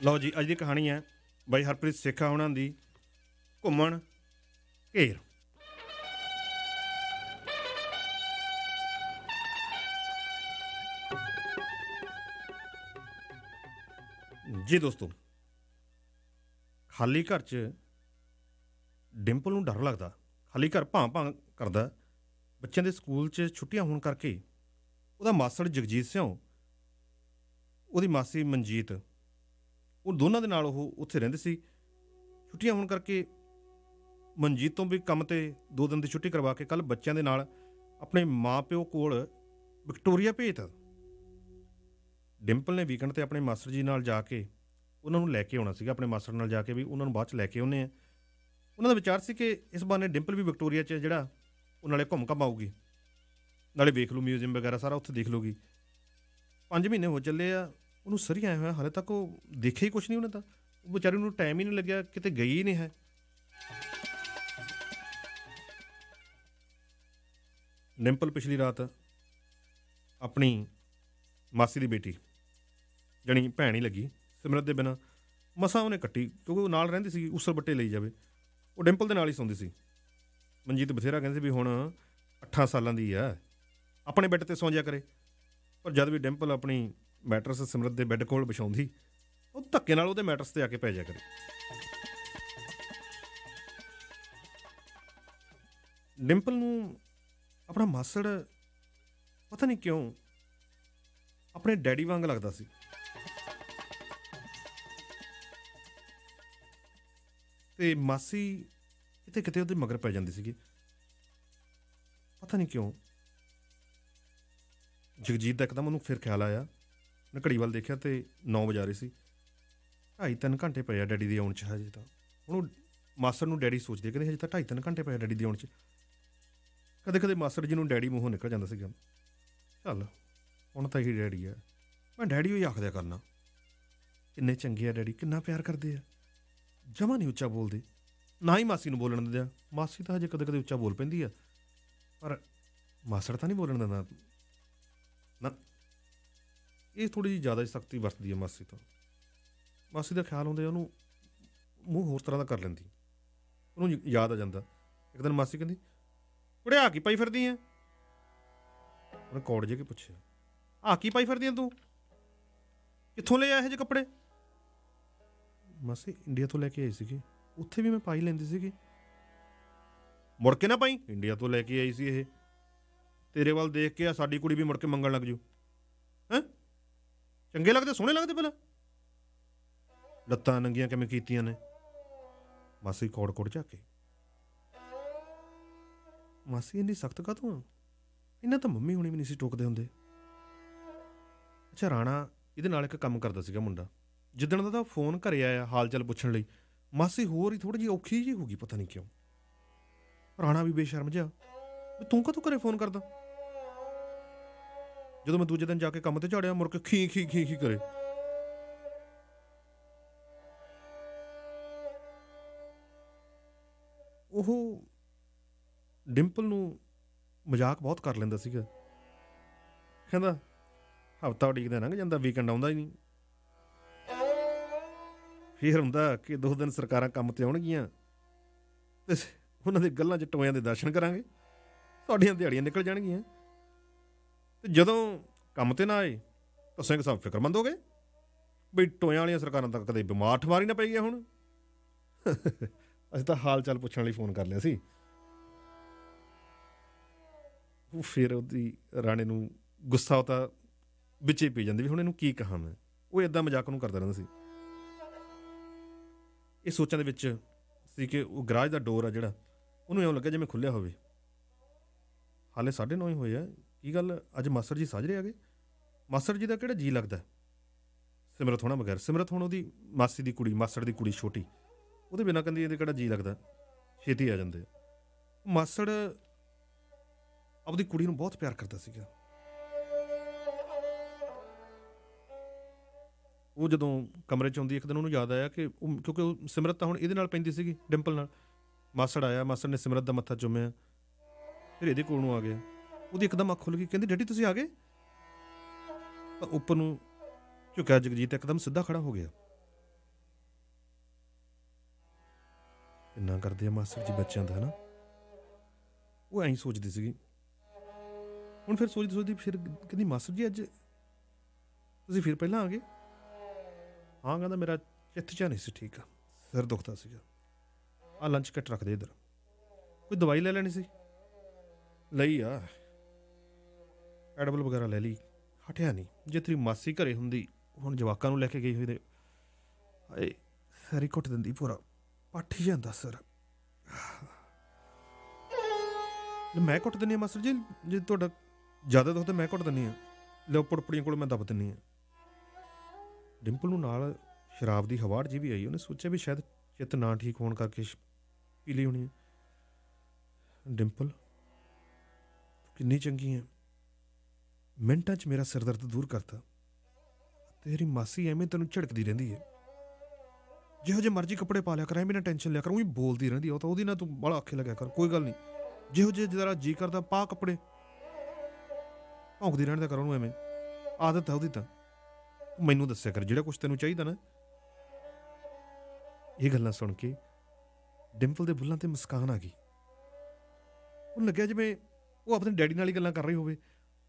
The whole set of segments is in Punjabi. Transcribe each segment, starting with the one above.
ਲਓ ਜੀ, ਅੱਜ ਦੀ ਕਹਾਣੀ ਹੈ ਬਾਈ ਹਰਪ੍ਰੀਤ ਸੇਖਾ ਹੋਣਾ ਦੀ ਘੁੰਮਣ ਘੇਰ। ਜੀ ਦੋਸਤੋ, ਖਾਲੀ ਘਰ 'ਚ ਡਿੰਪਲ ਨੂੰ ਡਰ ਲੱਗਦਾ। ਖਾਲੀ ਘਰ ਭਾਂ ਭਾਂ ਕਰਦਾ। ਬੱਚਿਆਂ ਦੇ ਸਕੂਲ 'ਚ ਛੁੱਟੀਆਂ ਹੋਣ ਕਰਕੇ ਉਹਦਾ ਮਾਸੜ ਜਗਜੀਤ ਸਿੰਘ, ਉਹਦੀ ਮਾਸੀ ਮਨਜੀਤ, ਉਹ ਦੋਨਾਂ ਦੇ ਨਾਲ ਉਹ ਉੱਥੇ ਰਹਿੰਦੇ ਸੀ। ਛੁੱਟੀਆਂ ਹੋਣ ਕਰਕੇ ਮਨਜੀਤ ਤੋਂ ਵੀ ਕੰਮ 'ਤੇ 2 ਦਿਨ ਦੀ ਛੁੱਟੀ ਕਰਵਾ ਕੇ ਕੱਲ੍ਹ ਬੱਚਿਆਂ ਦੇ ਨਾਲ ਆਪਣੇ ਮਾਂ ਪਿਓ ਕੋਲ ਵਿਕਟੋਰੀਆ ਭੇਜਤਾ। ਡਿੰਪਲ ਨੇ ਵੀਕਐਂਡ 'ਤੇ ਆਪਣੇ ਮਾਸਟਰ ਜੀ ਨਾਲ ਜਾ ਕੇ ਉਹਨਾਂ ਨੂੰ ਲੈ ਕੇ ਆਉਣਾ ਸੀਗਾ। ਆਪਣੇ ਮਾਸਟਰ ਨਾਲ ਜਾ ਕੇ ਵੀ ਉਹਨਾਂ ਨੂੰ ਬਾਅਦ 'ਚ ਲੈ ਕੇ ਆਉਂਦੇ ਆ। ਉਹਨਾਂ ਦਾ ਵਿਚਾਰ ਸੀ ਕਿ ਇਸ ਬਹਾਨੇ ਡਿੰਪਲ ਵੀ ਵਿਕਟੋਰੀਆ 'ਚ ਜਿਹੜਾ ਉਹ ਨਾਲੇ ਘੁੰਮ ਘੰਮ ਆਊਗੀ, ਨਾਲੇ ਵੇਖ ਲੂ ਮਿਊਜ਼ੀਅਮ ਵਗੈਰਾ ਸਾਰਾ ਉੱਥੇ ਦੇਖ ਲੂਗੀ। 5 ਮਹੀਨੇ ਹੋ ਚੱਲੇ ਆ, ਉਹਨੂੰ ਸਰੀ ਆਇਆ ਹੋਇਆ, ਹਾਲੇ ਤੱਕ ਉਹ ਦੇਖਿਆ ਹੀ ਕੁਛ ਨਹੀਂ ਉਹਨੇ। ਤਾਂ ਉਹ ਵਿਚਾਰੇ ਨੂੰ ਟਾਈਮ ਹੀ ਨਹੀਂ ਲੱਗਿਆ, ਕਿਤੇ ਗਈ ਹੀ ਨਹੀਂ ਹੈ। ਡਿੰਪਲ ਪਿਛਲੀ ਰਾਤ ਆਪਣੀ ਮਾਸੀ ਦੀ ਬੇਟੀ ਜਾਣੀ ਭੈਣ ਹੀ ਲੱਗੀ ਸਿਮਰਤ ਦੇ ਬਿਨਾਂ ਮਸਾਂ ਉਹਨੇ ਕੱਟੀ, ਕਿਉਂਕਿ ਉਹ ਨਾਲ ਰਹਿੰਦੀ ਸੀ। ਉਸਲ ਬੱਟੇ ਲਈ ਜਾਵੇ, ਉਹ ਡਿੰਪਲ ਦੇ ਨਾਲ ਹੀ ਸੌਂਦੀ ਸੀ। ਮਨਜੀਤ ਬਥੇਰਾ ਕਹਿੰਦੇ ਸੀ ਵੀ ਹੁਣ 8 ਸਾਲਾਂ ਦੀ ਆ, ਆਪਣੇ ਬੈੱਡ 'ਤੇ ਸੌਂ ਜਿਆ ਕਰੇ। ਪਰ ਜਦ ਵੀ ਡਿੰਪਲ ਆਪਣੀ ਮੈਟਰਸ ਸਿਮਰਤ ਦੇ ਬੈੱਡ ਕੋਲ ਵਿਛਾਉਂਦੀ, ਉਹ ਧੱਕੇ ਨਾਲ ਉਹਦੇ ਮੈਟਰਸ 'ਤੇ ਆ ਕੇ ਪੈ ਜਾ ਕਰੇ। ਡਿੰਪਲ ਨੂੰ ਆਪਣਾ ਮਾਸੜ ਪਤਾ ਨਹੀਂ ਕਿਉਂ ਆਪਣੇ ਡੈਡੀ ਵਾਂਗ ਲੱਗਦਾ ਸੀ। ਤੇ ਮਾਸੀ ਕਿਤੇ ਕਿਤੇ ਉਹਦੇ ਮਗਰ ਪੈ ਜਾਂਦੀ ਸੀਗੀ, ਪਤਾ ਨਹੀਂ ਕਿਉਂ। ਜਗਜੀਤ ਦਾ ਇੱਕਦਮ ਉਹਨੂੰ ਫਿਰ ਖਿਆਲ ਆਇਆ। ਉਹਨੇ ਘੜੀ ਵੱਲ ਦੇਖਿਆ ਤੇ 9 ਵਜਾ ਰਹੇ ਸੀ। 2.5-3 ਘੰਟੇ ਪਏ ਆ ਡੈਡੀ ਦੇ ਆਉਣ 'ਚ। ਹਜੇ ਤਾਂ ਉਹਨੂੰ ਮਾਸੜ ਨੂੰ ਡੈਡੀ ਸੋਚਦੇ, ਕਹਿੰਦੇ ਹਜੇ ਤਾਂ 2.5-3 ਘੰਟੇ ਪਏ ਆ ਡੈਡੀ ਦੇ ਆਉਣ 'ਚ। ਕਦੇ ਕਦੇ ਮਾਸੜ ਜੀ ਨੂੰ ਡੈਡੀ ਮੂੰਹੋਂ ਨਿਕਲ ਜਾਂਦਾ ਸੀਗਾ। ਚੱਲ ਹੁਣ ਤਾਂ ਇਹੀ ਡੈਡੀ ਆ, ਮੈਂ ਡੈਡੀ ਹੀ ਆਖਦਿਆ ਕਰਨਾ। ਕਿੰਨੇ ਚੰਗੇ ਆ ਡੈਡੀ, ਕਿੰਨਾ ਪਿਆਰ ਕਰਦੇ ਆ, ਜਮਾਂ ਨਹੀਂ ਉੱਚਾ ਬੋਲਦੇ, ਨਾ ਹੀ ਮਾਸੀ ਨੂੰ ਬੋਲਣ ਦਿੰਦੇ ਆ। ਮਾਸੀ ਤਾਂ ਹਜੇ ਕਦੇ ਕਦੇ ਉੱਚਾ ਬੋਲ ਪੈਂਦੀ ਆ, ਪਰ ਮਾਸੜ ਤਾਂ ਨਹੀਂ ਬੋਲਣ ਦਿੰਦਾ ਨਾ। ਇਹ ਥੋੜ੍ਹੀ ਜਿਹੀ ਜ਼ਿਆਦਾ ਸਖਤੀ ਵਰਤਦੀ ਹੈ ਮਾਸੀ ਤਾਂ। ਮਾਸੀ ਦਾ ਖਿਆਲ ਆਉਂਦੇ ਉਹਨੂੰ ਮੂੰਹ ਹੋਰ ਤਰ੍ਹਾਂ ਦਾ ਕਰ ਲੈਂਦੀ। ਉਹਨੂੰ ਯਾਦ ਆ ਜਾਂਦਾ। ਇੱਕ ਦਿਨ ਮਾਸੀ ਕਹਿੰਦੀ, ਕੁੜੇ ਆ ਕੀ ਪਾਈ ਫਿਰਦੀ ਆ? ਉਹਨੇ ਕੌੜ ਜੇ ਕੇ ਪੁੱਛਿਆ, ਆ ਕੀ ਪਾਈ ਫਿਰਦੀ ਆ ਤੂੰ? ਕਿੱਥੋਂ ਲੈ ਆ ਇਹੋ ਜਿਹੇ ਕੱਪੜੇ? ਮਾਸੀ ਇੰਡੀਆ ਤੋਂ ਲੈ ਕੇ ਆਈ ਸੀਗੀ, ਉੱਥੇ ਵੀ ਮੈਂ ਪਾਈ ਲੈਂਦੀ ਸੀਗੀ। ਮੁੜ ਕੇ ਨਾ ਪਾਈ, ਇੰਡੀਆ ਤੋਂ ਲੈ ਕੇ ਆਈ ਸੀ ਇਹ। ਤੇਰੇ ਵੱਲ ਦੇਖ ਕੇ ਆ ਸਾਡੀ ਕੁੜੀ ਵੀ ਮੁੜ ਕੇ ਮੰਗਣ ਲੱਗ ਜੂ। ਹੈਂ, ਚੰਗੇ ਲੱਗਦੇ, ਸੋਹਣੇ ਲੱਗਦੇ? ਪਹਿਲਾਂ ਲੱਤਾਂ ਨੰਗੀਆਂ ਕਿਵੇਂ ਕੀਤੀਆਂ ਨੇ? ਮਾਸੀ ਕੋੜ ਕੋੜ ਝਾਕੇ। ਮਾਸੀ ਇੰਨੀ ਸਖਤ ਕਾਹਤੋਂ ਆ? ਇਹਨਾਂ ਤਾਂ ਮੰਮੀ ਹੁਣੀ ਵੀ ਨਹੀਂ ਸੀ ਟੋਕਦੇ ਹੁੰਦੇ। ਅੱਛਾ, ਰਾਣਾ ਇਹਦੇ ਨਾਲ ਇੱਕ ਕੰਮ ਕਰਦਾ ਸੀਗਾ ਮੁੰਡਾ। ਜਿੱਦਣ ਦਾ ਤਾਂ ਫੋਨ ਘਰੇ ਆਇਆ ਹਾਲ ਚਾਲ ਪੁੱਛਣ ਲਈ, ਮਾਸੀ ਹੋਰ ਹੀ ਥੋੜ੍ਹੀ ਜਿਹੀ ਔਖੀ ਜਿਹੀ ਹੋ ਗਈ, ਪਤਾ ਨਹੀਂ ਕਿਉਂ। ਰਾਣਾ ਵੀ ਬੇਸ਼ਰਮ ਜਿਹਾ, ਵੀ ਤੂੰ ਕਾਹਤੋਂ ਘਰੇ ਫੋਨ ਕਰਦਾ? ਜਦੋਂ ਮੈਂ ਦੂਜੇ ਦਿਨ ਜਾ ਕੇ ਕੰਮ ਤੇ ਝਾੜਿਆ, ਮੁੜ ਕੇ ਖੀ ਖੀ ਖੀ ਖੀ ਕਰੇ। ਉਹ ਡਿੰਪਲ ਨੂੰ ਮਜ਼ਾਕ ਬਹੁਤ ਕਰ ਲੈਂਦਾ ਸੀਗਾ। ਕਹਿੰਦਾ ਹਫ਼ਤਾ ਉਡੀਕਦਾ ਲੰਘ ਜਾਂਦਾ, ਵੀਕਐਂਡ ਆਉਂਦਾ ਹੀ ਨਹੀਂ। ਫਿਰ ਹੁੰਦਾ ਕਿ 2 ਦਿਨ ਸਰਕਾਰਾਂ ਕੰਮ 'ਤੇ ਆਉਣਗੀਆਂ ਤੇ ਉਹਨਾਂ ਦੇ ਗੱਲਾਂ 'ਚ ਟੋਇਆਂ ਦੇ ਦਰਸ਼ਨ ਕਰਾਂਗੇ, ਤੁਹਾਡੀਆਂ ਦਿਹਾੜੀਆਂ ਨਿਕਲ ਜਾਣਗੀਆਂ। ਤੇ ਜਦੋਂ ਕੰਮ 'ਤੇ ਨਾ ਆਏ ਤਾਂ ਸਿੰਘ ਸਾਹਿਬ ਫਿਕਰਮੰਦ ਹੋ ਗਏ ਬਈ ਟੋਇਆਂ ਵਾਲੀਆਂ ਸਰਕਾਰਾਂ ਤਾਂ ਕਦੇ ਬਿਮਾਰ ਠਮਾਰੀ ਨਾ ਪਈ ਗਿਆ। ਹੁਣ ਅਸੀਂ ਤਾਂ ਹਾਲ ਚਾਲ ਪੁੱਛਣ ਲਈ ਫੋਨ ਕਰ ਲਿਆ ਸੀ। ਉਹ ਫਿਰ ਉਹਦੀ ਰਾਣੇ ਨੂੰ ਗੁੱਸਾ ਤਾਂ ਵਿੱਚ ਹੀ ਪੀ ਜਾਂਦੀ ਵੀ ਹੁਣ ਇਹਨੂੰ ਕੀ ਕਹਾਂ ਮੈਂ। ਉਹ ਇੱਦਾਂ ਮਜ਼ਾਕ ਨੂੰ ਕਰਦਾ ਰਹਿੰਦਾ ਸੀ। ਇਹ ਸੋਚਾਂ ਦੇ ਵਿੱਚ ਸੀ ਕਿ ਉਹ ਗਰਾਜ ਦਾ ਡੋਰ ਆ ਜਿਹੜਾ, ਉਹਨੂੰ ਇਉਂ ਲੱਗਿਆ ਜਿਵੇਂ ਖੁੱਲ੍ਹਿਆ ਹੋਵੇ। ਹਾਲੇ 9:30 ਹੀ ਹੋਏ ਆ। ਕੀ ਗੱਲ ਅੱਜ ਮਾਸਟਰ ਜੀ ਸਾਜਰੇ ਆ ਗਏ? ਮਾਸਟਰ ਜੀ ਦਾ ਕਿਹੜਾ ਜੀਅ ਲੱਗਦਾ ਸਿਮਰਤ ਹੋਣਾ ਬਗੈਰ? ਸਿਮਰਤ ਹੁਣ ਉਹਦੀ ਮਾਸੀ ਦੀ ਕੁੜੀ, ਮਾਸੜ ਦੀ ਕੁੜੀ ਛੋਟੀ, ਉਹਦੇ ਬਿਨਾਂ ਕਹਿੰਦੀ ਇਹਦੇ ਕਿਹੜਾ ਜੀਅ ਲੱਗਦਾ, ਛੇਤੀ ਆ ਜਾਂਦੇ। ਮਾਸੜ ਆਪਦੀ ਕੁੜੀ ਨੂੰ ਬਹੁਤ ਪਿਆਰ ਕਰਦਾ ਸੀਗਾ। ਉਹ ਜਦੋਂ ਕਮਰੇ 'ਚ ਆਉਂਦੀ ਇੱਕ ਦਿਨ ਉਹਨੂੰ ਯਾਦ ਆਇਆ ਕਿ ਕਿਉਂਕਿ ਉਹ ਸਿਮਰਤ ਤਾਂ ਹੁਣ ਇਹਦੇ ਨਾਲ ਪੈਂਦੀ ਸੀਗੀ, ਡਿੰਪਲ ਨਾਲ। ਮਾਸੜ ਆਇਆ, ਮਾਸੜ ਨੇ ਸਿਮਰਤ ਦਾ ਮੱਥਾ ਚੁੰਮਿਆ, ਫਿਰ ਇਹਦੇ ਕੋਲ ਨੂੰ ਆ ਗਿਆ। ਉਹਦੀ ਇੱਕਦਮ ਅੱਖ ਖੁੱਲ੍ਹ ਗਈ, ਕਹਿੰਦੀ ਡੈਡੀ ਤੁਸੀਂ ਆ ਗਏ? ਤਾਂ ਉੱਪਰ ਨੂੰ ਝੁਕਿਆ ਜਗਜੀਤ ਇੱਕਦਮ ਸਿੱਧਾ ਖੜਾ ਹੋ ਗਿਆ। ਕਿੰਨਾ ਕਰਦੇ ਆ ਮਾਸਟਰ ਜੀ ਬੱਚਿਆਂ ਦਾ, ਹੈ ਨਾ। ਉਹ ਐਂ ਸੋਚਦੀ ਸੀਗੀ। ਹੁਣ ਫਿਰ ਸੋਚਦੀ ਫਿਰ ਕਹਿੰਦੀ, ਮਾਸਟਰ ਜੀ ਅੱਜ ਤੁਸੀਂ ਫਿਰ ਪਹਿਲਾਂ ਆ ਗਏ? ਹਾਂ, ਕਹਿੰਦਾ ਮੇਰਾ ਚਿੱਤ ਜਿਹਾ ਨਹੀਂ ਸੀ ਠੀਕ, ਸਿਰ ਦੁਖਦਾ ਸੀਗਾ। ਆਹ ਲੰਚ ਕਿੱਟ ਰੱਖ ਦੇ ਇੱਧਰ। ਕੋਈ ਦਵਾਈ ਲੈ ਲੈਣੀ ਸੀ? ਲਈ ਆ, ਐਡਬਲ ਵਗੈਰਾ ਲੈ ਲਈ, ਹਟਿਆ ਨਹੀਂ। ਜੇ ਤੇਰੀ ਮਾਸੀ ਘਰੇ ਹੁੰਦੀ, ਹੁਣ ਜਵਾਕਾਂ ਨੂੰ ਲੈ ਕੇ ਗਈ ਹੋਈ ਤੇ ਹਾਏ ਸਿਰ ਹੀ ਘੁੱਟ ਦਿੰਦੀ, ਪੂਰਾ ਪੱਟ ਹੀ ਜਾਂਦਾ ਸਿਰ। ਮੈਂ ਘੁੱਟ ਦਿੰਦੀ ਹਾਂ ਮਾਸਟਰ ਜੀ, ਜੇ ਤੁਹਾਡਾ ਜ਼ਿਆਦਾ ਦੁੱਖ ਤਾਂ ਮੈਂ ਘੁੱਟ ਦਿੰਦੀ ਹਾਂ। ਲਿਓ ਪੁੜਪੜੀਆਂ ਕੋਲ ਮੈਂ ਦੱਬ ਦਿੰਦੀ ਹਾਂ। ਡਿੰਪਲ ਨੂੰ ਨਾਲ ਸ਼ਰਾਬ ਦੀ ਹਵਾੜ ਜੀ ਵੀ ਆਈ। ਉਹਨੇ ਸੋਚਿਆ ਵੀ ਸ਼ਾਇਦ ਚਿੱਤ ਨਾ ਠੀਕ ਹੋਣ ਕਰਕੇ ਪੀ ਲਈ ਹੋਣੀ ਹੈ। ਡਿੰਪਲ ਕਿੰਨੀ ਚੰਗੀ ਹੈ, ਮਿੰਟਾਂ 'ਚ ਮੇਰਾ ਸਿਰ ਦਰਦ ਦੂਰ ਕਰਤਾ। ਤੇਰੀ ਮਾਸੀ ਐਵੇਂ ਤੈਨੂੰ ਝਿੜਕਦੀ ਰਹਿੰਦੀ ਹੈ। ਜਿਹੋ ਜਿਹੇ ਮਰਜ਼ੀ ਕੱਪੜੇ ਪਾ ਲਿਆ ਕਰ, ਐਵੇਂ ਨਾ ਟੈਨਸ਼ਨ ਲਿਆ ਕਰ। ਉਹੀ ਬੋਲਦੀ ਰਹਿੰਦੀ, ਉਹ ਤਾਂ ਉਹਦੀ ਨਾ ਤੂੰ ਬੜਾ ਆਖੇ ਲੱਗਿਆ ਕਰ। ਕੋਈ ਗੱਲ ਨਹੀਂ, ਜਿਹੋ ਜਿਹੇ ਜਰਾ ਜੀ ਕਰਦਾ ਪਾ ਕੱਪੜੇ, ਭੌਂਕਦੀ ਰਹਿਣ ਦਿਆ ਕਰ ਉਹਨੂੰ। ਐਵੇਂ ਆਦਤ ਹੈ ਉਹਦੀ। ਤਾਂ ਮੈਨੂੰ ਦੱਸਿਆ ਕਰ ਜਿਹੜਾ ਕੁਛ ਤੈਨੂੰ ਚਾਹੀਦਾ ਨਾ। ਇਹ ਗੱਲਾਂ ਸੁਣ ਕੇ ਡਿੰਪਲ ਦੇ ਬੁੱਲਾਂ 'ਤੇ ਮੁਸਕਾਨ ਆ ਗਈ। ਉਹਨੂੰ ਲੱਗਿਆ ਜਿਵੇਂ ਉਹ ਆਪਣੇ ਡੈਡੀ ਨਾਲ ਹੀ ਗੱਲਾਂ ਕਰ ਰਹੀ ਹੋਵੇ।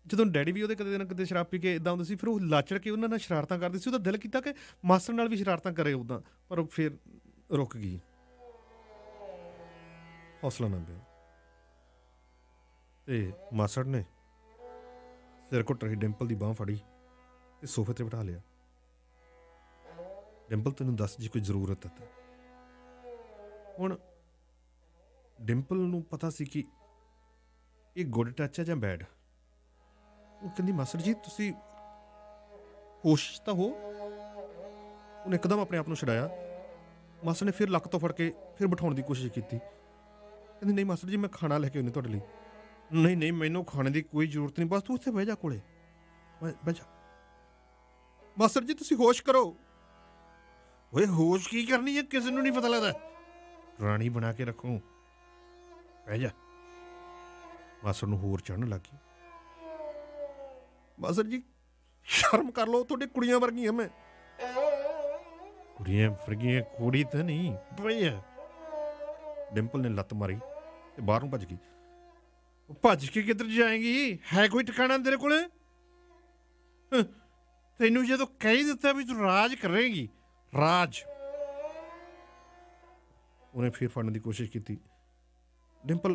ਜਦੋਂ ਡੈਡੀ ਵੀ ਉਹਦੇ ਕਦੇ ਨਾ ਕਦੇ ਸ਼ਰਾਬ ਪੀ ਕੇ ਇੱਦਾਂ ਹੁੰਦੇ ਸੀ, ਫਿਰ ਉਹ ਲਾਚੜ ਕੇ ਉਹਨਾਂ ਨਾਲ ਸ਼ਰਾਰਤਾਂ ਕਰਦੀ ਸੀ। ਉਹਦਾ ਦਿਲ ਕੀਤਾ ਕਿ ਮਾਸਟਰ ਨਾਲ ਵੀ ਸ਼ਰਾਰਤਾਂ ਕਰੇ ਉੱਦਾਂ, ਪਰ ਉਹ ਫਿਰ ਰੁਕ ਗਈ। ਹੌਸਲਾ ਨਾ ਪਿਆ ਤੇ ਮਾਸਟਰ ਨੇ ਸਿਰ ਘੁੱਟ ਰਹੀ ਡਿੰਪਲ ਦੀ ਬਾਂਹ ਫੜੀ ਤੇ ਸੋਫੇ 'ਤੇ ਬਿਠਾ ਲਿਆ। ਡਿੰਪਲ ਤੈਨੂੰ ਦੱਸ ਜੇ ਕੋਈ ਜ਼ਰੂਰਤ ਹੈ ਤਾਂ। ਹੁਣ ਡਿੰਪਲ ਨੂੰ ਪਤਾ ਸੀ ਕਿ ਇਹ ਗੁੱਡ ਟੱਚ ਹੈ ਜਾਂ ਬੈਡ। ਉਹ ਕਹਿੰਦੀ, ਮਾਸਟਰ ਜੀ ਤੁਸੀਂ ਹੋਸ਼ ਤਾਂ ਹੋ? ਉਹਨੇ ਇੱਕਦਮ ਆਪਣੇ ਆਪ ਨੂੰ ਛਡਾਇਆ। ਮਾਸਟਰ ਨੇ ਫਿਰ ਲੱਕ ਤੋਂ ਫੜ ਕੇ ਫਿਰ ਬਿਠਾਉਣ ਦੀ ਕੋਸ਼ਿਸ਼ ਕੀਤੀ। ਕਹਿੰਦੀ, ਨਹੀਂ ਮਾਸਟਰ ਜੀ ਮੈਂ ਖਾਣਾ ਲੈ ਕੇ ਆਉਂਦੀ ਤੁਹਾਡੇ ਲਈ। ਨਹੀਂ ਨਹੀਂ, ਮੈਨੂੰ ਖਾਣੇ ਦੀ ਕੋਈ ਜ਼ਰੂਰਤ ਨਹੀਂ, ਬਸ ਤੂੰ ਉੱਥੇ ਬਹਿ ਜਾ ਕੋਲੇ, ਬਹਿ ਜਾ। ਮਾਸਟਰ ਜੀ ਤੁਸੀਂ ਹੋਸ਼ ਕਰੋ। ਓਏ ਹੋਸ਼ ਕੀ ਕਰਨੀ ਹੈ, ਕਿਸੇ ਨੂੰ ਨਹੀਂ ਪਤਾ ਲੱਗਦਾ। ਰਾਣੀ ਬਣਾ ਕੇ ਰੱਖੋ, ਬਹਿ ਜਾ। ਮਾਸਟਰ ਨੂੰ ਹੋਰ ਚੜ੍ਹਨ ਲੱਗ ਗਈ। ਮਾਸਟਰ ਜੀ ਸ਼ਰਮ ਕਰ ਲਓ, ਤੁਹਾਡੇ ਕੁੜੀਆਂ ਵਰਗੀਆਂ ਮੈਂ। ਕੁੜੀਆਂ ਵਰਗੀਆਂ? ਕੁੜੀ ਤਾਂ ਨਹੀਂ ਬਈ। ਡਿੰਪਲ ਨੇ ਲੱਤ ਮਾਰੀ ਤੇ ਬਾਹਰ ਨੂੰ ਭੱਜ ਗਈ। ਭੱਜ ਕੇ ਕਿੱਧਰ ਜਾਏਗੀ? ਹੈ ਕੋਈ ਟਿਕਾਣਾ ਤੇਰੇ ਕੋਲ? ਤੈਨੂੰ ਜਦੋਂ ਕਹਿ ਦਿੱਤਾ ਵੀ ਤੂੰ ਰਾਜ ਕਰੇਗੀ, ਰਾਜ। ਉਹਨੇ ਫਿਰ ਫੜਨ ਦੀ ਕੋਸ਼ਿਸ਼ ਕੀਤੀ। ਡਿੰਪਲ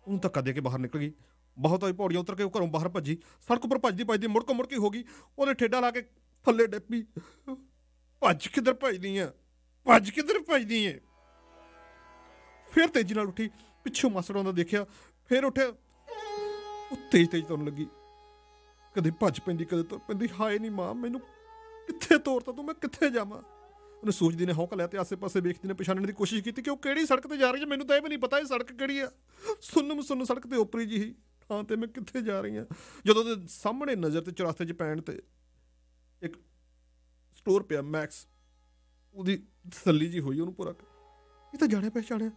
ਉਹਨੂੰ ਧੱਕਾ ਦੇ ਕੇ ਬਾਹਰ ਨਿਕਲ ਗਈ। ਬਹੁਤ ਆਈ ਪੌੜੀਆਂ ਉਤਰ ਕੇ ਉਹ ਘਰੋਂ ਬਾਹਰ ਭੱਜੀ। ਸੜਕ ਉੱਪਰ ਭੱਜਦੀ ਮੁੜ ਕੇ ਹੋ ਗਈ। ਉਹਨੇ ਠੇਡਾ ਲਾ ਕੇ ਥੱਲੇ ਡਿੱਪੀ। ਭੱਜ ਕਿੱਧਰ ਭੱਜਦੀ ਆ, ਭੱਜ ਕਿੱਧਰ ਭੱਜਦੀ ਹੈ? ਫਿਰ ਤੇਜ਼ੀ ਨਾਲ ਉੱਠੀ, ਪਿੱਛੋਂ ਮਾਸੜ ਆਉਂਦਾ ਦੇਖਿਆ, ਫਿਰ ਉੱਠਿਆ। ਉਹ ਤੇਜ਼ ਤੁਰਨ ਲੱਗੀ। ਕਦੇ ਭੱਜ ਪੈਂਦੀ, ਕਦੇ ਤੁਰ ਪੈਂਦੀ। ਹਾਏ ਨਹੀਂ ਮਾਂ, ਮੈਨੂੰ ਕਿੱਥੇ ਤੋਰਤਾ ਤੂੰ, ਮੈਂ ਕਿੱਥੇ ਜਾਵਾਂ? ਉਹਨੇ ਸੋਚਦੀ ਨੇ ਹੌਂਕਾ ਲਿਆ ਤੇ ਆਸੇ ਪਾਸੇ ਵੇਖਦੀ ਨੇ ਪਛਾਣਨ ਦੀ ਕੋਸ਼ਿਸ਼ ਕੀਤੀ ਕਿ ਉਹ ਕਿਹੜੀ ਸੜਕ ਤੇ ਜਾ ਰਹੀ ਹੈ। ਮੈਨੂੰ ਤਾਂ ਇਹ ਵੀ ਨਹੀਂ ਪਤਾ ਇਹ ਸੜਕ ਕਿਹੜੀ ਆ। ਸੁੰਨ ਸੜਕ ਤੇ ਓਪਰੀ ਜਿਹੀ ਥਾਂ ਤੇ ਮੈਂ ਕਿੱਥੇ ਜਾ ਰਹੀ ਹਾਂ। ਜਦੋਂ ਉਹਦੇ ਸਾਹਮਣੇ ਨਜ਼ਰ ਤੇ ਚੁਰਾਸਤੇ 'ਚ ਪੈਣ ਤੇ ਇੱਕ ਸਟੋਰ ਪਿਆ, ਮੈਕਸ। ਉਹਦੀ ਤਸੱਲੀ ਜੀ ਹੋਈ ਉਹਨੂੰ ਪੂਰਾ। ਇਹ ਤਾਂ ਜਾਣਿਆ ਪਹਿਚਾਣਿਆ,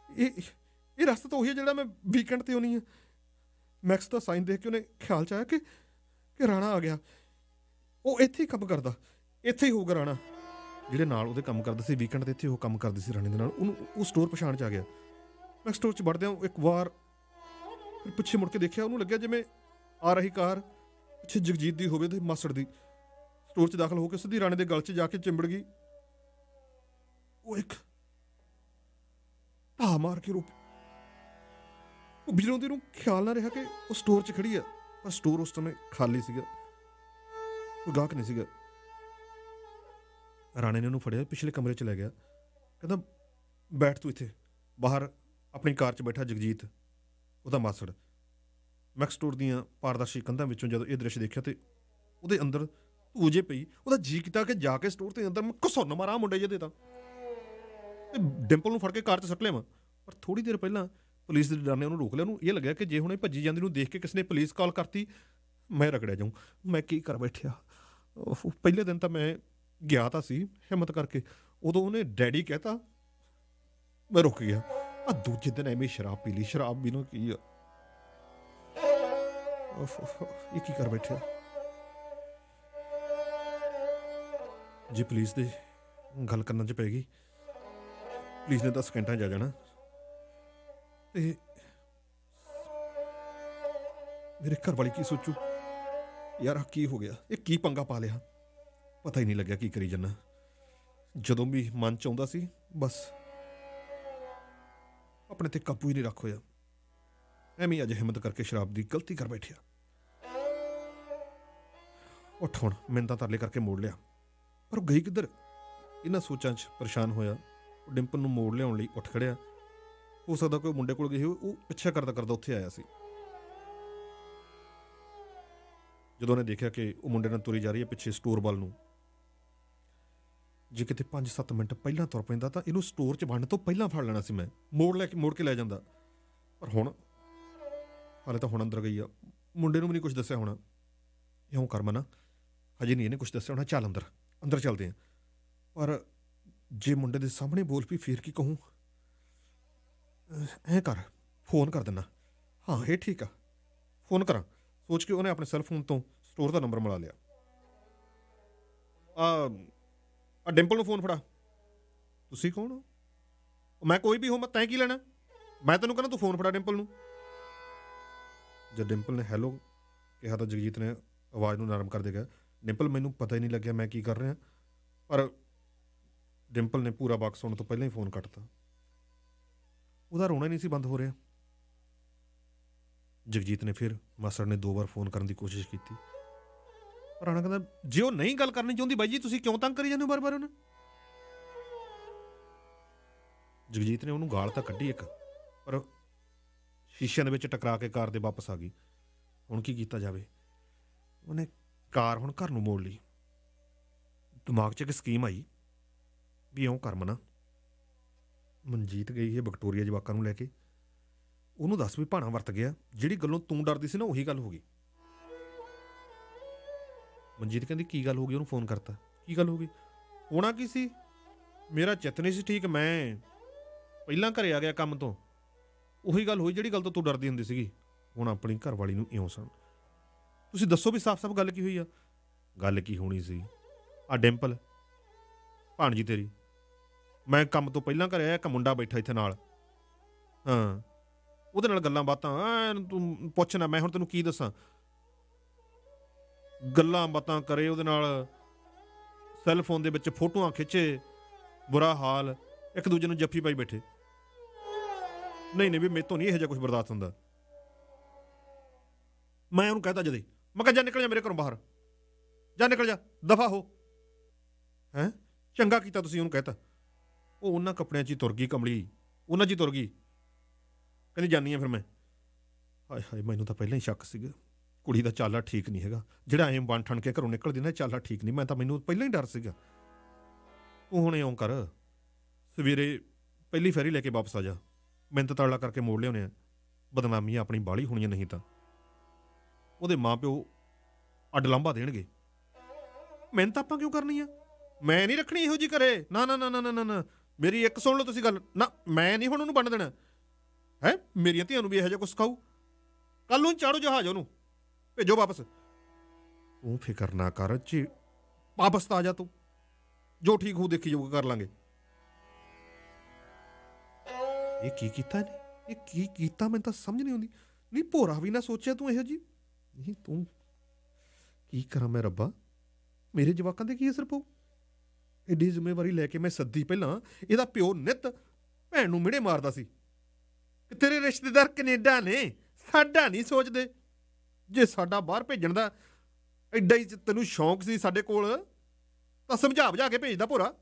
ਇਹ ਰਸਤਾ ਤਾਂ ਉਹੀ ਹੈ ਜਿਹੜਾ ਮੈਂ ਵੀਕਐਂਡ ਤੇ ਆਉਣੀ ਹੈ। ਮੈਕਸ ਦਾ ਸਾਈਨ ਦੇਖ ਕੇ ਉਹਨੇ ਖਿਆਲ 'ਚ ਆਇਆ ਕਿ ਰਾਣਾ ਆ ਗਿਆ। ਉਹ ਇੱਥੇ ਹੀ ਕੰਮ ਕਰਦਾ, ਇੱਥੇ ਹੀ ਹੋਊਗਾ ਰਾਣਾ। ਜਿਹੜੇ ਨਾਲ ਉਹਦੇ ਕੰਮ ਕਰਦੇ ਸੀ ਵੀਕਐਂਡ 'ਤੇ, ਇੱਥੇ ਉਹ ਕੰਮ ਕਰਦੇ ਸੀ ਰਾਣੇ ਦੇ ਨਾਲ। ਉਹਨੂੰ ਉਹ ਸਟੋਰ ਪਛਾਣ 'ਚ ਆ ਗਿਆ। ਮੈਂ ਸਟੋਰ 'ਚ ਵੜਦਿਆਂ ਇੱਕ ਵਾਰ ਫਿਰ ਪਿੱਛੇ ਮੁੜ ਕੇ ਦੇਖਿਆ। ਉਹਨੂੰ ਲੱਗਿਆ ਜਿਵੇਂ ਆ ਰਹੀ ਕਾਰ ਪਿੱਛੇ ਜਗਜੀਤ ਦੀ ਹੋਵੇ ਤੇ ਮਾਸੜ ਦੀ। ਸਟੋਰ 'ਚ ਦਾਖਲ ਹੋ ਕੇ ਸਿੱਧੀ ਰਾਣੇ ਦੇ ਗਲ 'ਚ ਜਾ ਕੇ ਚਿੰਬੜ ਗਈ। ਉਹ ਇੱਕ ਧਾ ਮਾਰ ਕੇ ਰੁਕ। ਉਹ ਬਿਰੋਂਦੀ ਨੂੰ ਖਿਆਲ ਨਾ ਰਿਹਾ ਕਿ ਉਹ ਸਟੋਰ 'ਚ ਖੜੀ ਆ, ਪਰ ਸਟੋਰ ਉਸ ਸਮੇਂ ਖਾਲੀ ਸੀਗਾ, ਕੋਈ ਗਾਹਕ ਨਹੀਂ ਸੀਗਾ। ਰਾਣੇ ਨੇ ਉਹਨੂੰ ਫੜਿਆ, ਪਿਛਲੇ ਕਮਰੇ 'ਚ ਲੈ ਗਿਆ। ਕਹਿੰਦਾ, ਬੈਠ ਤੂੰ ਇੱਥੇ। ਬਾਹਰ ਆਪਣੀ ਕਾਰ 'ਚ ਬੈਠਾ ਜਗਜੀਤ, ਉਹਦਾ ਮਾਸੜ। ਮੈਕਸ ਸਟੋਰ ਦੀਆਂ ਪਾਰਦਰਸ਼ੀ ਕੰਧਾਂ ਵਿੱਚੋਂ ਜਦੋਂ ਇਹ ਦ੍ਰਿਸ਼ ਦੇਖਿਆ ਤੇ ਉਹਦੇ ਅੰਦਰ ਧੂ ਜੇ ਪਈ। ਉਹਦਾ ਜੀਅ ਕੀਤਾ ਕਿ ਜਾ ਕੇ ਸਟੋਰ ਦੇ ਅੰਦਰ ਮੈਂ ਘਸੁੰਨ ਮਾਰਾਂ ਮੁੰਡੇ ਜਿਹੇ ਤਾਂ ਤੇ ਡਿੰਪਲ ਨੂੰ ਫੜ ਕੇ ਕਾਰ 'ਚ ਸੁੱਟ ਲਿਆਵਾਂ। ਪਰ ਥੋੜ੍ਹੀ ਦੇਰ ਪਹਿਲਾਂ ਪੁਲਿਸ ਦੇ ਡਰ ਨੇ ਉਹਨੂੰ ਰੋਕ ਲਿਆ। ਉਹਨੂੰ ਇਹ ਲੱਗਿਆ ਕਿ ਜੇ ਹੁਣ ਇਹ ਭੱਜੀ ਜਾਂਦੀ ਨੂੰ ਦੇਖ ਕੇ ਕਿਸੇ ਨੇ ਪੁਲਿਸ ਕਾਲ ਕਰਤੀ, ਮੈਂ ਰਗੜਿਆ ਜਾਊਂ। ਮੈਂ ਕੀ ਕਰ ਬੈਠਿਆ। ਪਹਿਲੇ ਦਿਨ ਤਾਂ ਮੈਂ ਗਿਆ ਤਾਂ ਸੀ ਹਿੰਮਤ ਕਰਕੇ, ਉਦੋਂ ਉਹਨੇ ਡੈਡੀ ਕਹਿਤਾ, ਮੈਂ ਰੁਕ ਗਿਆ। ਆ ਦੂਜੇ ਦਿਨ ਐਵੇਂ ਸ਼ਰਾਬ ਪੀ ਲਈ। ਸ਼ਰਾਬ ਵੀ ਨਾ ਕੀ ਆ, ਇਹ ਕੀ ਕਰ ਬੈਠਿਆ। ਜੇ ਪੁਲਿਸ ਦੇ ਗੱਲ ਕਰਨ 'ਚ ਪੈ ਗਈ, ਪੁਲਿਸ ਨੇ 10 ਸਕਿੰਟਾਂ 'ਚ ਆ ਜਾਣਾ। ਤੇ ਮੇਰੇ ਘਰ ਵਾਲੀ ਕੀ ਸੋਚੂ? ਯਾਰ ਆਹ ਕੀ ਹੋ ਗਿਆ? ਇਹ ਕੀ ਪੰਗਾ ਪਾ ਲਿਆ? ਪਤਾ ਹੀ ਨਹੀਂ ਲੱਗਿਆ ਕੀ ਕਰੀ ਜੰਨਾ। ਜਦੋਂ ਵੀ ਮਨ ਚ ਆਉਂਦਾ ਸੀ ਬਸ ਆਪਣੇ ਤੇ ਕਾਬੂ ਹੀ ਨਹੀਂ ਰੱਖ ਹੋਇਆ। ਐਵੇਂ ਹੀ ਅੱਜ ਹਿੰਮਤ ਕਰਕੇ ਸ਼ਰਾਬ ਦੀ ਗਲਤੀ ਕਰ ਬੈਠਿਆ। ਉੱਠ ਹੁਣ, ਮਿੰਨਤਾਂ ਤਰਲੇ ਕਰਕੇ ਮੋੜ ਲਿਆ, ਪਰ ਉਹ ਗਈ ਕਿੱਧਰ? ਇਹਨਾਂ ਸੋਚਾਂ 'ਚ ਪਰੇਸ਼ਾਨ ਹੋਇਆ ਉਹ ਡਿੰਪਲ ਨੂੰ ਮੋੜ ਲਿਆਉਣ ਲਈ ਉੱਠ ਖੜਿਆ। ਹੋ ਸਕਦਾ ਕੋਈ ਮੁੰਡੇ ਕੋਲ ਗਈ ਹੋਵੇ, ਉਹ ਪਿੱਛਾ ਕਰਦਾ ਕਰਦਾ ਉੱਥੇ ਆਇਆ ਸੀ। ਜਦੋਂ ਉਹਨੇ ਦੇਖਿਆ ਕਿ ਉਹ ਮੁੰਡੇ ਨਾਲ ਤੁਰੀ ਜਾ ਰਹੀ ਹੈ ਪਿੱਛੇ ਸਟੋਰ ਵੱਲ ਨੂੰ, ਜੇ ਕਿਤੇ 5-7 ਮਿੰਟ ਪਹਿਲਾਂ ਤੁਰ ਪੈਂਦਾ ਤਾਂ ਇਹਨੂੰ ਸਟੋਰ 'ਚ ਵੜਨ ਤੋਂ ਪਹਿਲਾਂ ਫੜ ਲੈਣਾ ਸੀ। ਮੈਂ ਮੋੜ ਕੇ ਲੈ ਜਾਂਦਾ, ਪਰ ਹੁਣ ਹਾਲੇ ਤਾਂ ਹੁਣ ਅੰਦਰ ਗਈ ਆ। ਮੁੰਡੇ ਨੂੰ ਵੀ ਨਹੀਂ ਕੁਝ ਦੱਸਿਆ ਹੋਣਾ। ਇਉਂ ਕਰ ਮਨਾ, ਹਜੇ ਨਹੀਂ ਇਹਨੇ ਕੁਝ ਦੱਸਿਆ ਹੋਣਾ। ਚੱਲ ਅੰਦਰ ਚੱਲਦੇ ਆ। ਪਰ ਜੇ ਮੁੰਡੇ ਦੇ ਸਾਹਮਣੇ ਬੋਲ ਪਈ ਫੇਰ ਕੀ ਕਹੂੰ? ਐਂ ਕਰ, ਫੋਨ ਕਰ ਦਿੰਦਾ। ਹਾਂ ਇਹ ਠੀਕ ਆ, ਫੋਨ ਕਰਾਂ ਸੋਚ ਕੇ ਉਹਨੇ ਆਪਣੇ ਸੈੱਲ ਫੋਨ ਤੋਂ ਸਟੋਰ ਦਾ ਨੰਬਰ ਮਿਲਾ ਲਿਆ। ਆ ਡਿੰਪਲ ਨੂੰ ਫੋਨ ਫੜਾ। ਤੁਸੀਂ ਕੌਣ ਹੋ? ਮੈਂ ਕੋਈ ਵੀ ਹੋ, ਮੈਂ ਤੈਂ ਕੀ ਲੈਣਾ? ਮੈਂ ਤੈਨੂੰ ਕਹਿੰਦਾ ਤੂੰ ਫੋਨ ਫੜਾ ਡਿੰਪਲ ਨੂੰ। ਜਦ ਡਿੰਪਲ ਨੇ ਹੈਲੋ ਕਿਹਾ ਤਾਂ ਜਗਜੀਤ ਨੇ ਆਵਾਜ਼ ਨੂੰ ਨਰਮ ਕਰਦੇ ਗਿਆ। ਡਿੰਪਲ ਮੈਨੂੰ ਪਤਾ ਹੀ ਨਹੀਂ ਲੱਗਿਆ ਮੈਂ ਕੀ ਕਰ ਰਿਹਾ। ਪਰ ਡਿੰਪਲ ਨੇ ਪੂਰਾ ਵਾਕ ਸੁਣਨ ਤੋਂ ਪਹਿਲਾਂ ਹੀ ਫੋਨ ਕੱਟਤਾ। ਉਹਦਾ ਰੋਣਾ ਹੀ ਨਹੀਂ ਸੀ ਬੰਦ ਹੋ ਰਿਹਾ। ਜਗਜੀਤ ਨੇ ਫਿਰ ਮਾਸੜ ਨੇ 2 ਵਾਰ ਫੋਨ ਕਰਨ ਦੀ ਕੋਸ਼ਿਸ਼ ਕੀਤੀ, ਪਰ ਰਾਣਾ ਕਹਿੰਦਾ ਜੇ ਉਹ ਨਹੀਂ ਗੱਲ ਕਰਨੀ ਚਾਹੁੰਦੀ ਬਾਈ ਜੀ ਤੁਸੀਂ ਕਿਉਂ ਤੰਗ ਕਰੀ ਜਾਂਦੇ ਹੋ ਬਾਰ-ਬਾਰ ਉਹਨੂੰ? ਜਗਜੀਤ ਨੇ ਉਹਨੂੰ ਗਾਲ ਤਾਂ ਕੱਢੀ ਇੱਕ, ਪਰ ਸ਼ੀਸ਼ਿਆਂ ਦੇ ਵਿੱਚ ਟਕਰਾ ਕੇ ਕਾਰ ਦੇ ਵਾਪਸ ਆ ਗਈ। ਹੁਣ ਕੀ ਕੀਤਾ ਜਾਵੇ? ਉਹਨੇ ਕਾਰ ਹੁਣ ਘਰ ਨੂੰ ਮੋੜ ਲਈ। ਦਿਮਾਗ 'ਚ ਇੱਕ ਸਕੀਮ ਆਈ ਵੀ ਇਉਂ ਕਰ ਮਨਾ, ਮਨਜੀਤ ਗਈ ਹੈ ਵਿਕਟੋਰੀਆ ਜਵਾਕਾਂ ਨੂੰ ਲੈ ਕੇ, ਉਹਨੂੰ ਦੱਸ ਵੀ ਭਾਣਾ ਵਰਤ ਗਿਆ, ਜਿਹੜੀ ਗੱਲੋਂ ਤੂੰ ਡਰਦੀ ਸੀ ਨਾ ਉਹੀ ਗੱਲ ਹੋ ਗਈ। ਮਨਜੀਤ ਕਹਿੰਦੀ ਕੀ ਗੱਲ ਹੋ ਗਈ? ਉਹਨੂੰ ਫੋਨ ਕਰਤਾ। ਕੀ ਗੱਲ ਹੋ ਗਈ? ਹੋਣਾ ਕੀ ਸੀ, ਮੇਰਾ ਚਿੱਤ ਨਹੀਂ ਸੀ ਠੀਕ, ਮੈਂ ਪਹਿਲਾਂ ਘਰੇ ਆ ਗਿਆ ਕੰਮ ਤੋਂ, ਉਹੀ ਗੱਲ ਹੋਈ ਜਿਹੜੀ ਗੱਲ ਤੋਂ ਤੂੰ ਡਰਦੀ ਹੁੰਦੀ ਸੀਗੀ। ਹੁਣ ਆਪਣੀ ਘਰ ਵਾਲੀ ਨੂੰ ਇਉਂ ਸੁਣ। ਤੁਸੀਂ ਦੱਸੋ ਵੀ ਸਾਫ਼-ਸਾਫ਼ ਗੱਲ ਕੀ ਹੋਈ ਆ? ਗੱਲ ਕੀ ਹੋਣੀ ਸੀ? ਆ ਡਿੰਪਲ ਭਾਣਜੀ ਤੇਰੀ, ਮੈਂ ਕੰਮ ਤੋਂ ਪਹਿਲਾਂ ਘਰੇ ਆਇਆ, ਇੱਕ ਮੁੰਡਾ ਬੈਠਾ ਇੱਥੇ ਨਾਲ, ਹਾਂ ਉਹਦੇ ਨਾਲ ਗੱਲਾਂ ਬਾਤਾਂ ਤੂੰ ਪੁੱਛਣਾ, ਮੈਂ ਹੁਣ ਤੈਨੂੰ ਕੀ ਦੱਸਾਂ। ਗੱਲਾਂ ਬਾਤਾਂ ਕਰੇ ਉਹਦੇ ਨਾਲ, ਸੈੱਲ ਫੋਨ ਦੇ ਵਿੱਚ ਫੋਟੋਆਂ ਖਿੱਚੇ, ਬੁਰਾ ਹਾਲ, ਇੱਕ ਦੂਜੇ ਨੂੰ ਜੱਫੀ ਪਾਈ ਬੈਠੇ। ਨਹੀਂ ਵੀ ਮੇਰੇ ਤੋਂ ਨਹੀਂ ਇਹੋ ਜਿਹਾ ਕੁਝ ਬਰਦਾਸ਼ਤ ਹੁੰਦਾ। ਮੈਂ ਉਹਨੂੰ ਕਹਿਤਾ ਜਦੇ, ਮੈਂ ਕਿਹਾ ਜਾ ਨਿਕਲ ਜਾ ਮੇਰੇ ਘਰੋਂ ਬਾਹਰ, ਜਾ ਨਿਕਲ ਜਾ, ਦਫਾ ਹੋ। ਹੈਂ ਚੰਗਾ ਕੀਤਾ ਤੁਸੀਂ ਉਹਨੂੰ ਕਹਿਤਾ। ਉਹ ਉਹਨਾਂ ਕੱਪੜਿਆਂ 'ਚ ਹੀ ਤੁਰ ਗਈ ਕਮਲੀ, ਉਹਨਾਂ 'ਚ ਹੀ ਤੁਰ ਗਈ। ਕਹਿੰਦੀ ਜਾਨੀ ਆ ਫਿਰ ਮੈਂ। ਹਾਏ ਹਾਏ, ਮੈਨੂੰ ਤਾਂ ਪਹਿਲਾਂ ਹੀ ਸ਼ੱਕ ਸੀਗਾ ਕੁੜੀ ਦਾ ਚਾਲਾ ਠੀਕ ਨਹੀਂ ਹੈਗਾ, ਜਿਹੜਾ ਐਂ ਬਣ ਠਣ ਕੇ ਘਰੋਂ ਨਿਕਲਦੀ ਨਾ, ਚਾਲਾ ਠੀਕ ਨਹੀਂ। ਮੈਨੂੰ ਪਹਿਲਾਂ ਹੀ ਡਰ ਸੀਗਾ। ਤੂੰ ਹੁਣ ਇਉਂ ਕਰ, ਸਵੇਰੇ ਪਹਿਲੀ ਫੈਰੀ ਲੈ ਕੇ ਵਾਪਸ ਆ ਜਾ, ਮਿੰਨਤ ਤਾਲਾ ਕਰਕੇ ਮੋੜ ਲਿਆਉਂਦੇ ਆ, ਬਦਨਾਮੀ ਆਪਣੀ ਬਾਹਲੀ ਹੋਣੀਆਂ, ਨਹੀਂ ਤਾਂ ਉਹਦੇ ਮਾਂ ਪਿਓ ਅੱਡ ਲਾਂਭਾ ਦੇਣਗੇ। ਮਿਹਨਤ ਆਪਾਂ ਕਿਉਂ ਕਰਨੀ ਆ? ਮੈਂ ਨਹੀਂ ਰੱਖਣੀ ਇਹੋ ਜਿਹੀ ਘਰੇ। ਨਾ ਨਾ ਨਾ ਨਾ ਨਾ ਨਾ, ਮੇਰੀ ਇੱਕ ਸੁਣ ਲਓ ਤੁਸੀਂ ਗੱਲ ਨਾ, ਮੈਂ ਨਹੀਂ ਹੁਣ ਉਹਨੂੰ ਬਣ ਦੇਣਾ ਹੈ। ਮੇਰੀਆਂ ਧੀਆਂ ਨੂੰ ਵੀ ਇਹੋ ਜਿਹਾ ਕੁਛ ਸਿਖਾਊ। ਕੱਲ ਨੂੰ ਚਾੜੋ ਜਹਾਜ਼, ਉਹਨੂੰ ਭੇਜੋ ਵਾਪਸ। ਤੂੰ ਫਿਕਰ ਨਾ ਕਰ, ਜੀ ਵਾਪਸ ਤਾਂ ਆ ਜਾ ਤੂੰ, ਜੋ ਠੀਕ ਹੋ ਦੇਖੀ ਜਾਊਗਾ, ਕਰ ਲਾਂਗੇ। ਇਹ ਕੀ ਕੀਤਾ ਇਹਨੇ? ਇਹ ਕੀ ਕੀਤਾ ਮੈਨੂੰ ਤਾਂ ਸਮਝ ਨਹੀਂ ਆਉਂਦੀ। ਨਹੀਂ ਭੋਰਾ ਵੀ ਨਾ ਸੋਚਿਆ ਤੂੰ ਇਹੋ ਜੀ। ਨਹੀਂ ਤੂੰ ਕੀ ਕਰਾਂ ਮੈਂ ਰੱਬਾ, ਮੇਰੇ ਜਵਾਕਾਂ ਦੇ ਕੀ ਅਸਰ ਪਊ? ਐਡੀ ਜ਼ਿੰਮੇਵਾਰੀ ਲੈ ਕੇ ਮੈਂ ਸੱਦੀ ਪਹਿਲਾਂ ਇਹਦਾ ਪਿਓ ਨਿੱਤ ਭੈਣ ਨੂੰ ਮਿਹਣੇ ਮਾਰਦਾ ਸੀ ਕਿ ਤੇਰੇ ਰਿਸ਼ਤੇਦਾਰ ਕੈਨੇਡਾ ਨੇ, ਸਾਡਾ ਨਹੀਂ ਸੋਚਦੇ। ਜੇ ਸਾਡਾ ਬਾਹਰ ਭੇਜਣ ਦਾ ਐਡਾ ਹੀ ਤੈਨੂੰ ਸ਼ੌਂਕ ਸੀ ਸਾਡੇ ਕੋਲ ਤਾਂ ਸਮਝਾ ਕੇ ਭੇਜਦਾ ਭੋਰਾ।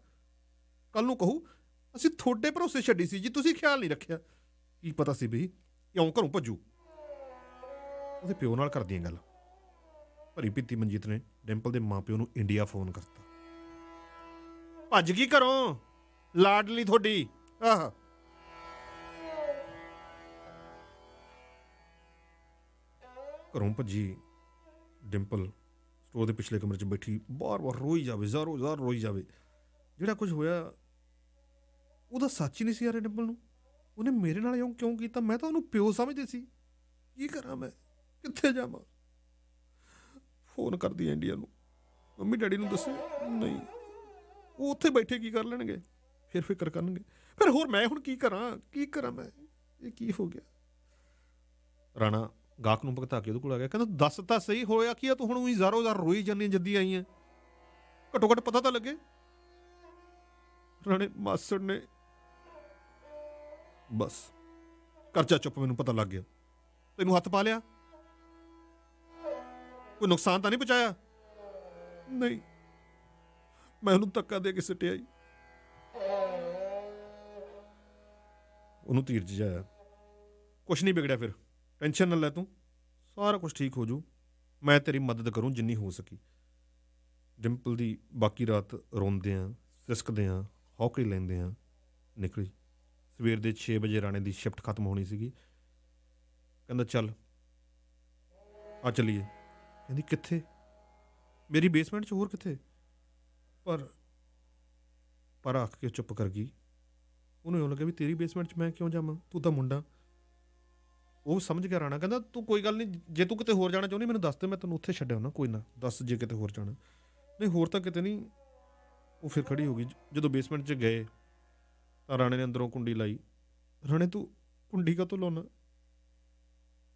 ਕੱਲ ਨੂੰ ਕਹੂ ਅਸੀਂ ਤੁਹਾਡੇ ਭਰੋਸੇ ਛੱਡੀ ਸੀ ਜੀ, ਤੁਸੀਂ ਖਿਆਲ ਨਹੀਂ ਰੱਖਿਆ। ਕੀ ਪਤਾ ਸੀ ਵੀ ਇਉਂ ਘਰੋਂ ਭੱਜੂ। ਉਹਦੇ ਪਿਓ ਨਾਲ ਕਰਦੀਆਂ ਗੱਲ। ਭਰੀ ਪੀਤੀ ਮਨਜੀਤ ਨੇ ਡਿੰਪਲ ਦੇ ਮਾਂ ਪਿਓ ਨੂੰ ਇੰਡੀਆ ਫੋਨ ਕਰਤਾ। ਭੱਜ ਗਈ ਘਰੋਂ ਲਾਡਲੀ ਤੁਹਾਡੀ। ਆਹ ਘਰੋਂ ਭੱਜੀ ਡਿੰਪਲ ਸਟੋਰ ਦੇ ਪਿਛਲੇ ਕਮਰੇ 'ਚ ਬੈਠੀ ਬਾਰ-ਬਾਰ ਰੋਈ ਜਾਵੇ, ਜ਼ਾਰੋ ਜ਼ਾਰ ਰੋਈ ਜਾਵੇ। ਜਿਹੜਾ ਕੁਝ ਹੋਇਆ ਉਹਦਾ ਸੱਚ ਹੀ ਨਹੀਂ ਸੀ ਯਾਰ ਡਿੰਪਲ ਨੂੰ। ਉਹਨੇ ਮੇਰੇ ਨਾਲ ਇਉਂ ਕਿਉਂ ਕੀਤਾ? ਮੈਂ ਤਾਂ ਉਹਨੂੰ ਪਿਓ ਸਮਝਦੀ ਸੀ। ਕੀ ਕਰਾਂ ਮੈਂ, ਕਿੱਥੇ ਜਾਵਾਂ? ਫੋਨ ਕਰਦੀ ਇੰਡੀਆ ਨੂੰ, ਮੰਮੀ ਡੈਡੀ ਨੂੰ ਦੱਸੇ ਨਹੀਂ, ਉਹ ਉੱਥੇ ਬੈਠੇ ਕੀ ਕਰ ਲੈਣਗੇ, ਫਿਰ ਫਿਕਰ ਕਰਨਗੇ। ਫਿਰ ਹੋਰ ਮੈਂ ਹੁਣ ਕੀ ਕਰਾਂ ਮੈਂ? ਇਹ ਕੀ ਹੋ ਗਿਆ? ਰਾਣਾ ਗਾਹਕ ਨੂੰ ਭਗਤਾ ਕੇ ਉਹਦੇ ਕੋਲ ਆ ਗਿਆ, ਕਹਿੰਦਾ ਦੱਸ ਤਾਂ ਸਹੀ ਹੋਇਆ ਕੀ ਆ, ਤੂੰ ਹੁਣ ਉਹੀ ਜ਼ਾਰੋ ਜ਼ਾਰ ਰੋਈ ਜਾਂਦੀ ਜੱਦੀ ਆਈ ਹੈ, ਘੱਟੋ ਘੱਟ ਪਤਾ ਤਾਂ ਲੱਗੇ। ਰਾਣੇ ਮਾਸੜ ਨੇ ਬਸ ਕਰ ਜਾ ਚੁੱਪ, ਮੈਨੂੰ ਪਤਾ ਲੱਗ ਗਿਆ, ਤੈਨੂੰ ਹੱਥ ਪਾ ਲਿਆ, ਕੋਈ ਨੁਕਸਾਨ ਤਾਂ ਨਹੀਂ ਪਹੁੰਚਾਇਆ? ਨਹੀਂ, ਮੈਂ ਉਹਨੂੰ ਧੱਕਾ ਦੇ ਕੇ ਸਿੱਟਿਆ ਜੀ। ਉਹਨੂੰ ਧੀਰਜ ਜਾਇਆ, ਕੁਛ ਨਹੀਂ ਵਿਗੜਿਆ, ਫਿਰ ਟੈਨਸ਼ਨ ਨਾ ਲੈ ਤੂੰ, ਸਾਰਾ ਕੁਛ ਠੀਕ ਹੋ ਜੂ, ਮੈਂ ਤੇਰੀ ਮਦਦ ਕਰੂੰ ਜਿੰਨੀ ਹੋ ਸਕੀ। ਡਿੰਪਲ ਦੀ ਬਾਕੀ ਰਾਤ ਰੋਂਦਿਆਂ ਸਿਸਕਦਿਆਂ ਹੌਕੇ ਲੈਂਦਿਆਂ ਨਿਕਲੀ। ਸਵੇਰ ਦੇ 6 ਵਜੇ ਰਾਣੇ ਦੀ ਸ਼ਿਫਟ ਖਤਮ ਹੋਣੀ ਸੀਗੀ। ਕਹਿੰਦਾ ਚੱਲ ਆ ਚੱਲੀਏ। ਕਹਿੰਦੀ ਕਿੱਥੇ? ਮੇਰੀ ਬੇਸਮੈਂਟ 'ਚ, ਹੋਰ ਕਿੱਥੇ? ਪਰ ਆਖ ਕੇ ਚੁੱਪ ਕਰ ਗਈ। ਉਹਨੂੰ ਇਉਂ ਲੱਗਿਆ ਵੀ ਤੇਰੀ ਬੇਸਮੈਂਟ 'ਚ ਮੈਂ ਕਿਉਂ ਜਾਵਾਂ, ਤੂੰ ਤਾਂ ਮੁੰਡਾ। ਉਹ ਸਮਝ ਗਿਆ ਰਾਣਾ, ਕਹਿੰਦਾ ਤੂੰ ਕੋਈ ਗੱਲ ਨਹੀਂ, ਜੇ ਤੂੰ ਕਿਤੇ ਹੋਰ ਜਾਣਾ ਚਾਹੁੰਦੀ ਮੈਨੂੰ ਦੱਸ ਦੇ, ਮੈਂ ਤੈਨੂੰ ਉੱਥੇ ਛੱਡਿਆ ਨਾ, ਕੋਈ ਨਾ ਦੱਸ ਜੇ ਕਿਤੇ ਹੋਰ ਜਾਣਾ। ਨਹੀਂ ਹੋਰ ਤਾਂ ਕਿਤੇ ਨਹੀਂ। ਉਹ ਫਿਰ ਖੜੀ ਹੋ ਗਈ। ਜਦੋਂ ਬੇਸਮੈਂਟ 'ਚ ਗਏ ਤਾਂ ਰਾਣੇ ਨੇ ਅੰਦਰੋਂ ਕੁੰਡੀ ਲਾਈ। ਰਾਣੇ ਤੂੰ ਕੁੰਡੀ ਕਾਹਤੋਂ ਲਾਉਣਾ?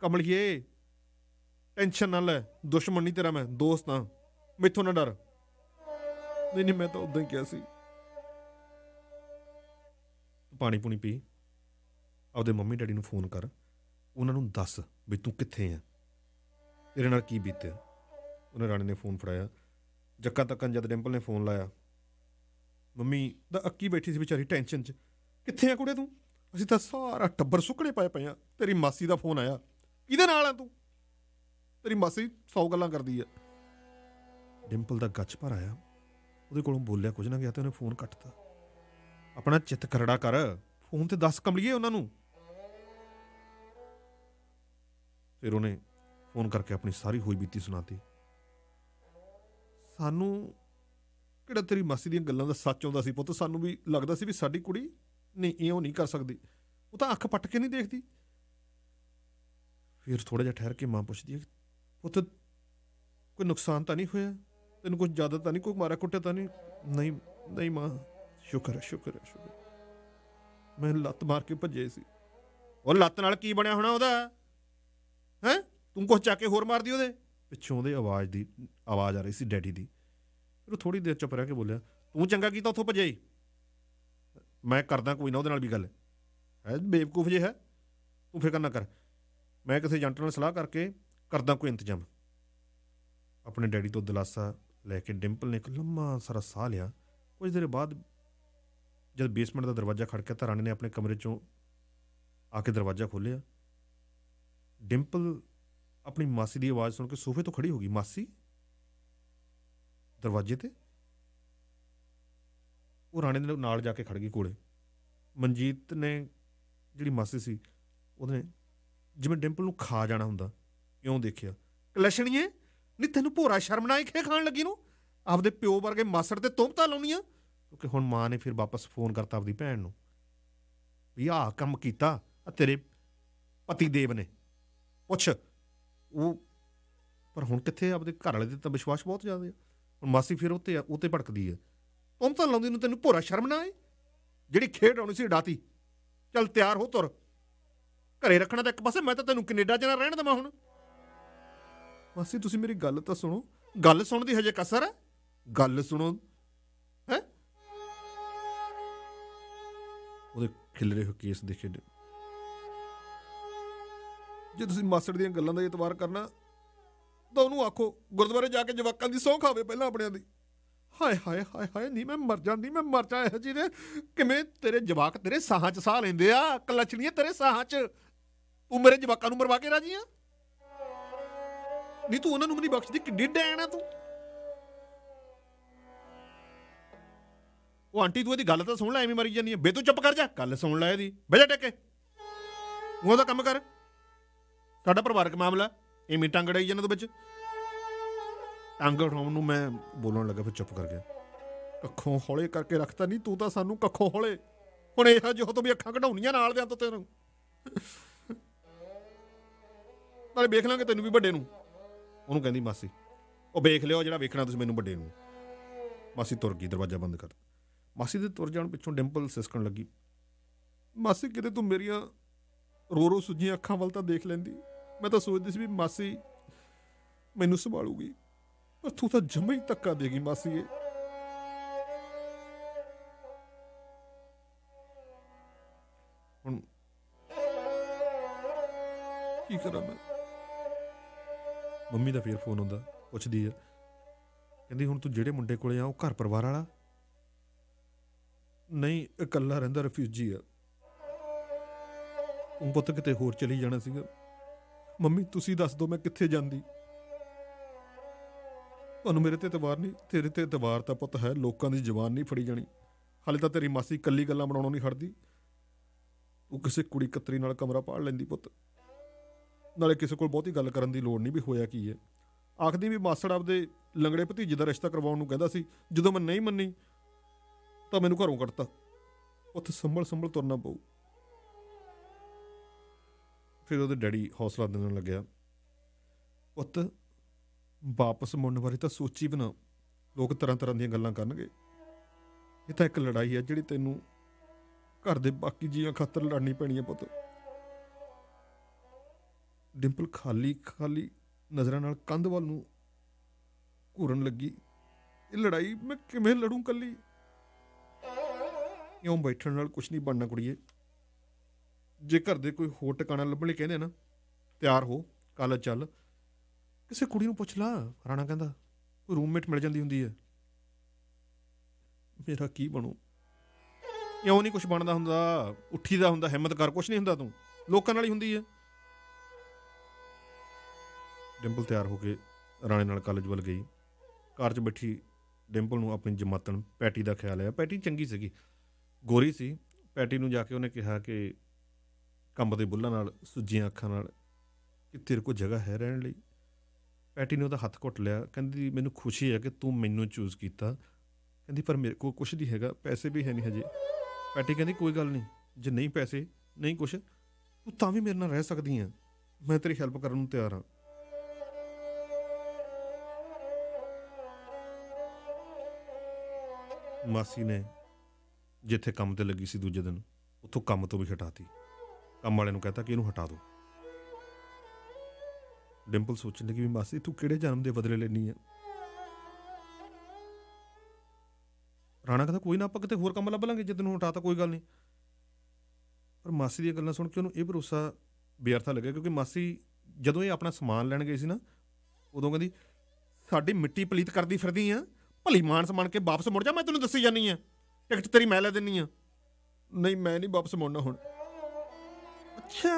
ਕਮਲੀਏ ਟੈਨਸ਼ਨ ਨਾ ਲੈ, ਦੁਸ਼ਮਣ ਨਹੀਂ ਤੇਰਾ, ਮੈਂ ਦੋਸਤ ਹਾਂ, ਮੈਥੋਂ ਨਾ ਡਰ। ਨਹੀਂ ਮੈਂ ਤਾਂ ਉਦਾਂ ਹੀ ਕਿਹਾ ਸੀ। ਪਾਣੀ ਪੂਣੀ ਪੀ, ਆਪਦੇ ਮੰਮੀ ਡੈਡੀ ਨੂੰ ਫੋਨ ਕਰ, ਉਹਨਾਂ ਨੂੰ ਦੱਸ ਵੀ ਤੂੰ ਕਿੱਥੇ ਆ, ਤੇਰੇ ਨਾਲ ਕੀ ਬੀਤਿਆ। ਉਹਨੇ ਰਾਣੇ ਨੇ ਫੋਨ ਫੜਾਇਆ। ਜੱਕਾ ਤੱਕਨ ਜਦ ਡਿੰਪਲ ਨੇ ਫੋਨ ਲਾਇਆ, ਮੰਮੀ ਤਾਂ ਅੱਕੀ ਬੈਠੀ ਸੀ ਵਿਚਾਰੀ ਟੈਨਸ਼ਨ 'ਚ। ਕਿੱਥੇ ਆ ਕੁੜੇ ਤੂੰ? ਅਸੀਂ ਤਾਂ ਸਾਰਾ ਟੱਬਰ ਸੁੱਕਣੇ ਪਏ ਆ। ਤੇਰੀ ਮਾਸੀ ਦਾ ਫੋਨ ਆਇਆ। ਕਿਹਦੇ ਨਾਲ ਆ ਤੂੰ? ਤੇਰੀ ਮਾਸੀ 100 ਗੱਲਾਂ ਕਰਦੀ ਆ। ਡਿੰਪਲ ਦਾ ਗੱਚ ਭਰ ਆਇਆ। ਉਹਦੇ ਕੋਲੋਂ ਬੋਲਿਆ ਕੁਝ ਨਾ ਗਿਆ ਤੇ ਉਹਨੇ ਫੋਨ ਕੱਟਤਾ। ਆਪਣਾ ਚਿੱਤ ਕਰੜਾ ਕਰ, ਫੋਨ ਤੇ ਦੱਸ ਕਮਲੀਏ ਉਹਨਾਂ ਨੂੰ। ਫਿਰ ਉਹਨੇ ਫੋਨ ਕਰਕੇ ਆਪਣੀ ਸਾਰੀ ਹੋਈ ਬੀਤੀ ਸੁਣਾਤੀ। ਸਾਨੂੰ ਕਿਹੜਾ ਤੇਰੀ ਮਾਸੀ ਦੀਆਂ ਗੱਲਾਂ ਦਾ ਸੱਚ ਆਉਂਦਾ ਸੀ ਪੁੱਤ, ਸਾਨੂੰ ਵੀ ਲੱਗਦਾ ਸੀ ਵੀ ਸਾਡੀ ਕੁੜੀ ਨਹੀਂ ਇਉਂ ਨਹੀਂ ਕਰ ਸਕਦੀ, ਉਹ ਤਾਂ ਅੱਖ ਪੱਟ ਕੇ ਨਹੀਂ ਦੇਖਦੀ। ਫਿਰ ਥੋੜ੍ਹਾ ਜਿਹਾ ਠਹਿਰ ਕੇ ਮਾਂ ਪੁੱਛਦੀ ਹੈ, ਪੁੱਤ ਕੋਈ ਨੁਕਸਾਨ ਤਾਂ ਨਹੀਂ ਹੋਇਆ, ਤੈਨੂੰ ਕੁਝ ਜ਼ਿਆਦਾ ਤਾਂ ਨਹੀਂ, ਕੋਈ ਮਾਰਿਆ ਕੁੱਟਿਆ ਤਾਂ ਨਹੀਂ? ਨਹੀਂ ਨਹੀਂ ਮਾਂ, ਸ਼ੁਕਰ ਹੈ ਸ਼ੁਕਰ ਹੈ ਸ਼ੁਕਰ, ਮੈਂ ਲੱਤ ਮਾਰ ਕੇ ਭੱਜੇ ਸੀ। ਉਹ ਲੱਤ ਨਾਲ ਕੀ ਬਣਿਆ ਹੋਣਾ ਉਹਦਾ? ਹੈਂ, ਤੂੰ ਕੁਛ ਚੱਕ ਕੇ ਹੋਰ ਮਾਰਦੀ ਉਹਦੇ ਪਿੱਛੋਂ? ਉਹਦੇ ਆਵਾਜ਼ ਆ ਰਹੀ ਸੀ ਡੈਡੀ ਦੀ। ਫਿਰ ਉਹ ਥੋੜ੍ਹੀ ਦੇਰ ਚੁੱਪ ਰਹਿ ਕੇ ਬੋਲਿਆ, ਤੂੰ ਚੰਗਾ ਕੀਤਾ ਉੱਥੋਂ ਭੱਜਿਆ ਹੀ, ਮੈਂ ਕਰਦਾ ਕੋਈ ਨਾ ਉਹਦੇ ਨਾਲ ਵੀ ਗੱਲ। ਹੈ ਬੇਵਕੂਫ ਜੇ ਹੈ, ਤੂੰ ਫਿਕਰ ਨਾ ਕਰ, ਮੈਂ ਕਿਸੇ ਏਜੰਟ ਨਾਲ ਸਲਾਹ ਕਰਕੇ ਕਰਦਾ ਕੋਈ ਇੰਤਜ਼ਾਮ। ਆਪਣੇ ਡੈਡੀ ਤੋਂ ਦਿਲਾਸਾ ਲੈ ਕੇ ਡਿੰਪਲ ਨੇ ਇੱਕ ਲੰਮਾ ਸਾਰਾ ਸਾਹ ਲਿਆ। ਕੁਝ ਦੇਰ ਬਾਅਦ ਜਦ ਬੇਸਮੈਂਟ ਦਾ ਦਰਵਾਜ਼ਾ ਖੜਕਿਆ ਤਾਂ ਰਾਣੇ ਨੇ ਆਪਣੇ ਕਮਰੇ 'ਚੋਂ ਆ ਕੇ ਦਰਵਾਜ਼ਾ ਖੋਲ੍ਹਿਆ। ਡਿੰਪਲ ਆਪਣੀ ਮਾਸੀ ਦੀ ਆਵਾਜ਼ ਸੁਣ ਕੇ ਸੋਫੇ ਤੋਂ ਖੜੀ ਹੋ ਗਈ। ਮਾਸੀ ਦਰਵਾਜ਼ੇ ਤੇ। ਉਹ ਰਾਣੇ ਦੇ ਨਾਲ ਜਾ ਕੇ ਖੜ ਗਈ ਕੋਲੇ। ਮਨਜੀਤ ਨੇ, ਜਿਹੜੀ ਮਾਸੀ ਸੀ, ਉਹਨੇ ਜਿਵੇਂ ਡਿੰਪਲ ਨੂੰ ਖਾ ਜਾਣਾ ਹੁੰਦਾ ਇਉਂ ਦੇਖਿਆ। ਕਲੈਸ਼ਣੀਏ ਨਹੀਂ, ਤੈਨੂੰ ਭੋਰਾ ਸ਼ਰਮ ਨਾ ਆਈ ਖੇ ਖਾਣ ਲੱਗੀ ਨੂੰ? ਆਪਦੇ ਪਿਓ ਵਰਗੇ ਮਾਸੜ ਤੇ ਤੁਹਮਤਾਂ ਲਾਉਣੀਆਂ। ਕਿਉਂਕਿ ਹੁਣ ਮਾਂ ਨੇ ਫਿਰ ਵਾਪਸ ਫੋਨ ਕਰਤਾ ਆਪਦੀ ਭੈਣ ਨੂੰ ਵੀ ਆਹ ਕੰਮ ਕੀਤਾ ਆ ਤੇਰੇ ਪਤੀ ਦੇਵ ਨੇ, ਪੁੱਛ। ਉਹ ਪਰ ਹੁਣ ਕਿੱਥੇ, ਆਪਦੇ ਘਰ ਵਾਲੇ ਦੇ ਤਾਂ ਵਿਸ਼ਵਾਸ ਬਹੁਤ ਜ਼ਿਆਦਾ ਆ। ਹੁਣ ਮਾਸੀ ਫਿਰ ਉਹ ਤੇ ਭੜਕਦੀ ਹੈ, ਤੁਹਮਤਾਂ ਲਾਉਂਦੀ ਨੂੰ ਤੈਨੂੰ ਭੋਰਾ ਸ਼ਰਮ ਨਾ ਆਏ? ਜਿਹੜੀ ਖੇਡ ਆਉਣੀ ਸੀ ਡਾਤੀ। ਚੱਲ ਤਿਆਰ ਹੋ, ਤੁਰ। ਘਰੇ ਰੱਖਣਾ ਤਾਂ ਇੱਕ ਪਾਸੇ, ਮੈਂ ਤਾਂ ਤੈਨੂੰ ਕੈਨੇਡਾ 'ਚ ਨਾ ਰਹਿਣ ਦੇਵਾਂ ਹੁਣ। ਮਾਸੀ ਤੁਸੀਂ ਮੇਰੀ ਗੱਲ ਤਾਂ ਸੁਣੋ, ਗੱਲ ਸੁਣਨ ਦੀ ਹਜੇ ਕਸਰ ਹੈ, ਗੱਲ ਸੁਣੋ। ਹੈ ਉਹਦੇ ਖਿਲਰੇ ਹੋਏ ਕੇਸ ਦੇਖੇ। ਜੇ ਤੁਸੀਂ ਮਾਸੜ ਦੀਆਂ ਗੱਲਾਂ ਦਾ ਇਤਬਾਰ ਕਰਨਾ ਤਾਂ ਉਹਨੂੰ ਆਖੋ ਗੁਰਦੁਆਰੇ ਜਾ ਕੇ ਜਵਾਕਾਂ ਦੀ ਸਹੁੰ ਖਾਵੇ ਪਹਿਲਾਂ ਆਪਣਿਆਂ ਦੀ। ਹਾਏ ਹਾਏ ਹਾਏ ਹਾਏ, ਨਹੀਂ ਮੈਂ ਮਰ ਜਾਂਦੀ, ਮੈਂ ਮਰ ਜਾ। ਇਹੋ ਜਿਹੇ ਕਿਵੇਂ ਤੇਰੇ ਜਵਾਕ ਤੇਰੇ ਸਾਹਾਂ 'ਚ ਸਾਹ ਲੈਂਦੇ ਆ? ਕਲਚਣੀਏ ਤੇਰੇ ਸਾਹਾਂ 'ਚ, ਤੂੰ ਮੇਰੇ ਜਵਾਕਾਂ ਨੂੰ ਮਰਵਾ ਕੇ ਰਾਜੀ ਆ? ਨਹੀਂ ਤੂੰ ਉਹਨਾਂ ਨੂੰ ਵੀ ਨਹੀਂ ਬਖਸ਼ਦੀ, ਕਿੱਡੀ ਡੈਣ ਆ ਤੂੰ। ਉਹ ਆਂਟੀ ਤੂੰ ਇਹਦੀ ਗੱਲ ਤਾਂ ਸੁਣ ਲੈ, ਐਵੇਂ ਮਰੀ ਜਾਂਦੀ ਹੈ। ਬੇ ਤੂੰ ਚੁੱਪ ਕਰ ਜਾ, ਗੱਲ ਸੁਣ ਲੈ ਇਹਦੀ, ਬਹਿ ਜਾ ਟੇਕੇ, ਉਹਦਾ ਕੰਮ ਕਰ। ਸਾਡਾ ਪਰਿਵਾਰਕ ਮਾਮਲਾ, ਐਵੇਂ ਟੰਗ ਅੜਾਈ ਜਾਂਦਾ ਤੂੰ ਵਿੱਚ। ਟੰਗ ਉਠਾਉਣ ਨੂੰ ਮੈਂ ਬੋਲਣ ਲੱਗਾ, ਫਿਰ ਚੁੱਪ ਕਰ ਗਿਆ। ਕੱਖੋਂ ਹੌਲੇ ਕਰਕੇ ਰੱਖਤਾ ਨਹੀਂ ਤੂੰ ਤਾਂ ਸਾਨੂੰ, ਕੱਖੋਂ ਹੌਲੇ। ਹੁਣ ਇਹੋ ਜਿਹੋ ਤੋਂ ਵੀ ਅੱਖਾਂ ਕਢਾਉਣੀਆਂ ਨਾਲ ਦਿਆਂ ਤੋਂ ਤੈਨੂੰ, ਨਾਲੇ ਵੇਖ ਲਾਂਗੇ ਤੈਨੂੰ ਵੀ ਵੱਡੇ ਨੂੰ। ਉਹਨੂੰ ਕਹਿੰਦੀ ਮਾਸੀ, ਉਹ ਵੇਖ ਲਿਓ ਜਿਹੜਾ ਵੇਖਣਾ ਤੁਸੀਂ ਮੈਨੂੰ ਵੱਡੇ ਨੂੰ। ਮਾਸੀ ਤੁਰ ਗਈ, ਦਰਵਾਜ਼ਾ ਬੰਦ ਕਰ। ਮਾਸੀ ਦੇ ਤੁਰ ਜਾਣ ਪਿੱਛੋਂ ਡਿੰਪਲ ਸਿਸਕਣ ਲੱਗੀ, ਮਾਸੀ ਕਿਤੇ ਤੂੰ ਮੇਰੀਆਂ ਰੋ ਰੋ ਸੁੱਜੀਆਂ ਅੱਖਾਂ ਵੱਲ ਤਾਂ ਦੇਖ ਲੈਂਦੀ। ਮੈਂ ਤਾਂ ਸੋਚਦੀ ਸੀ ਵੀ ਮਾਸੀ ਮੈਨੂੰ ਸੰਭਾਲੂਗੀ, ਪਰ ਤੂੰ ਤਾਂ ਜਮਾ ਹੀ ਧੱਕਾ ਦੇਗੀ ਮਾਸੀਏ। ਹੁਣ ਕੀ ਕਰਾਂ ਮੈਂ? ਮੰਮੀ ਦਾ ਫੇਰ ਫੋਨ ਆਉਂਦਾ, ਪੁੱਛਦੀ ਆ, ਕਹਿੰਦੀ ਹੁਣ ਤੂੰ ਜਿਹੜੇ ਮੁੰਡੇ ਕੋਲੇ ਆ ਉਹ ਘਰ ਪਰਿਵਾਰ ਵਾਲਾ? ਨਹੀਂ, ਇਕੱਲਾ ਰਹਿੰਦਾ, ਰਿਫਿਊਜੀ ਆ। ਤੂੰ ਪੁੱਤ ਕਿਤੇ ਹੋਰ ਚਲੀ ਜਾਣਾ ਸੀਗਾ। ਮੰਮੀ ਤੁਸੀਂ ਦੱਸ ਦਿਓ ਮੈਂ ਕਿੱਥੇ ਜਾਂਦੀ। ਤੁਹਾਨੂੰ ਮੇਰੇ ਤੇ ਇਤਬਾਰ ਨਹੀਂ? ਤੇਰੇ ਤੇ ਇਤਬਾਰ ਤਾਂ ਪੁੱਤ ਹੈ, ਲੋਕਾਂ ਦੀ ਜ਼ੁਬਾਨ ਨਹੀਂ ਫੜੀ ਜਾਣੀ। ਹਾਲੇ ਤਾਂ ਤੇਰੀ ਮਾਸੀ ਇਕੱਲੀ ਗੱਲਾਂ ਬਣਾਉਣੋਂ ਨਹੀਂ ਹਟਦੀ। ਤੂੰ ਕਿਸੇ ਕੁੜੀ ਕਤਰੀ ਨਾਲ ਕਮਰਾ ਪਾੜ ਲੈਂਦੀ ਪੁੱਤ। ਨਾਲੇ ਕਿਸੇ ਕੋਲ ਬਹੁਤੀ ਗੱਲ ਕਰਨ ਦੀ ਲੋੜ ਨਹੀਂ ਵੀ ਹੋਇਆ ਕੀ ਹੈ। ਆਖਦੀ ਵੀ ਮਾਸੜ ਆਪਦੇ ਲੰਗੜੇ ਭਤੀਜੇ ਦਾ ਰਿਸ਼ਤਾ ਕਰਵਾਉਣ ਨੂੰ ਕਹਿੰਦਾ ਸੀ, ਜਦੋਂ ਮੈਂ ਨਹੀਂ ਮੰਨੀ ਤਾਂ ਮੈਨੂੰ ਘਰੋਂ ਕੱਢਤਾ। ਉੱਥੇ ਸੰਭਲ ਸੰਭਲ ਤੁਰਨਾ ਪਊ। ਫਿਰ ਉਹਦੇ ਡੈਡੀ ਹੌਸਲਾ ਦੇਣ ਲੱਗਿਆ, ਪੁੱਤ ਵਾਪਸ ਮੁੜਨ ਬਾਰੇ ਤਾਂ ਸੋਚੀ ਬਣਾ, ਲੋਕ ਤਰ੍ਹਾਂ ਤਰ੍ਹਾਂ ਦੀਆਂ ਗੱਲਾਂ ਕਰਨਗੇ। ਇਹ ਤਾਂ ਇੱਕ ਲੜਾਈ ਹੈ ਜਿਹੜੀ ਤੈਨੂੰ ਘਰ ਦੇ ਬਾਕੀ ਜੀਆਂ ਖਾਤਰ ਲੜਨੀ ਪੈਣੀ ਹੈ ਪੁੱਤ। ਡਿੰਪਲ ਖਾਲੀ ਖਾਲੀ ਨਜ਼ਰਾਂ ਨਾਲ ਕੰਧ ਵੱਲ ਨੂੰ ਘੂਰਨ ਲੱਗੀ। ਇਹ ਲੜਾਈ ਮੈਂ ਕਿਵੇਂ ਲੜੂੰ ਕੱਲੀ? ਇਉਂ ਬੈਠਣ ਨਾਲ ਕੁਛ ਨਹੀਂ ਬਣਨਾ ਕੁੜੀਏ। ਜੇ ਘਰ ਦੇ ਕੋਈ ਹੋਰ ਟਿਕਾਣਾ ਲੱਭਣ ਲਈ ਕਹਿੰਦੇ ਨਾ, ਤਿਆਰ ਹੋ, ਕੱਲ ਚੱਲ। ਕਿਸੇ ਕੁੜੀ ਨੂੰ ਪੁੱਛ ਲਾ, ਰਾਣਾ ਕਹਿੰਦਾ, ਕੋਈ ਰੂਮਮੇਟ ਮਿਲ ਜਾਂਦੀ ਹੁੰਦੀ ਹੈ। ਮੇਰਾ ਕੀ ਬਣੂ? ਇਉਂ ਨਹੀਂ ਕੁਛ ਬਣਦਾ ਹੁੰਦਾ, ਉੱਠੀ ਦਾ ਹੁੰਦਾ, ਹਿੰਮਤ ਕਰ, ਕੁਛ ਨਹੀਂ ਹੁੰਦਾ, ਤੂੰ ਲੋਕਾਂ ਨਾਲ ਹੀ ਹੁੰਦੀ ਹੈ। ਡਿੰਪਲ ਤਿਆਰ ਹੋ ਕੇ ਰਾਣੇ ਨਾਲ ਕਾਲਜ ਵੱਲ ਗਈ। ਕਾਰ 'ਚ ਬੈਠੀ ਡਿੰਪਲ ਨੂੰ ਆਪਣੀ ਜਮਾਤਣ ਪੈਟੀ ਦਾ ਖਿਆਲ ਆਇਆ। ਪੈਟੀ ਚੰਗੀ ਸੀਗੀ, ਗੋਰੀ ਸੀ। ਪੈਟੀ ਨੂੰ ਜਾ ਕੇ ਉਹਨੇ ਕਿਹਾ ਕਿ ਕੰਬਦੇ ਬੁੱਲਾਂ ਨਾਲ, ਸੁੱਜੀਆਂ ਅੱਖਾਂ ਨਾਲ, ਕਿ ਤੇਰੇ ਕੋਲ ਜਗ੍ਹਾ ਹੈ ਰਹਿਣ ਲਈ। ਪੈਟੀ ਨੇ ਉਹਦਾ ਹੱਥ ਘੁੱਟ ਲਿਆ। ਕਹਿੰਦੀ ਮੈਨੂੰ ਖੁਸ਼ੀ ਹੈ ਕਿ ਤੂੰ ਮੈਨੂੰ ਚੂਜ਼ ਕੀਤਾ। ਕਹਿੰਦੀ ਪਰ ਮੇਰੇ ਕੋਲ ਕੁਛ ਨਹੀਂ ਹੈਗਾ, ਪੈਸੇ ਵੀ ਹੈ ਨਹੀਂ ਹਜੇ। ਪੈਟੀ ਕਹਿੰਦੀ ਕੋਈ ਗੱਲ ਨਹੀਂ, ਜੇ ਨਹੀਂ ਪੈਸੇ ਨਹੀਂ ਕੁਛ, ਤੂੰ ਤਾਂ ਵੀ ਮੇਰੇ ਨਾਲ ਰਹਿ ਸਕਦੀ ਆ, ਮੈਂ ਤੇਰੀ ਹੈਲਪ ਕਰਨ ਨੂੰ ਤਿਆਰ ਹਾਂ। ਮਾਸੀ ਨੇ ਜਿੱਥੇ ਕੰਮ ਤੇ ਲੱਗੀ ਸੀ ਦੂਜੇ ਦਿਨ, ਉੱਥੋਂ ਕੰਮ ਤੋਂ ਵੀ ਹਟਾਤੀ। ਕੰਮ ਵਾਲੇ ਨੂੰ ਕਹਿਤਾ ਕਿ ਇਹਨੂੰ ਹਟਾ ਦਿਓ। ਡਿੰਪਲ ਸੋਚਣ ਲੱਗੀ ਵੀ ਮਾਸੀ ਤੂੰ ਕਿਹੜੇ ਜਨਮ ਦੇ ਬਦਲੇ ਲੈਣੀ ਆ। ਰਾਣਾ ਕਹਿੰਦਾ ਕੋਈ ਨਾ, ਆਪਾਂ ਕਿਤੇ ਹੋਰ ਕੰਮ ਲੱਭ ਲਾਂਗੇ, ਜੇ ਤੈਨੂੰ ਹਟਾਤਾ ਕੋਈ ਗੱਲ ਨਹੀਂ। ਪਰ ਮਾਸੀ ਦੀਆਂ ਗੱਲਾਂ ਸੁਣ ਕੇ ਉਹਨੂੰ ਇਹ ਭਰੋਸਾ ਬੇਅਰਥਾ ਲੱਗਿਆ, ਕਿਉਂਕਿ ਮਾਸੀ ਜਦੋਂ ਇਹ ਆਪਣਾ ਸਮਾਨ ਲੈਣ ਗਏ ਸੀ ਨਾ, ਉਦੋਂ ਕਹਿੰਦੀ ਸਾਡੀ ਮਿੱਟੀ ਪਲੀਤ ਕਰਦੀ ਫਿਰਦੀ ਆ, ਭਲੀ ਮਾਨਸ ਬਣ ਕੇ ਵਾਪਸ ਮੁੜ ਜਾ, ਮੈਂ ਤੈਨੂੰ ਦੱਸੀ ਜਾਨੀ ਆ, ਟਿਕਟ ਤੇਰੀ ਮੈਂ ਲੈ ਦਿੰਨੀ ਆ। ਨਹੀਂ ਮੈਂ ਨਹੀਂ ਵਾਪਸ ਮੁੜਨਾ ਹੁਣ। ਅੱਛਾ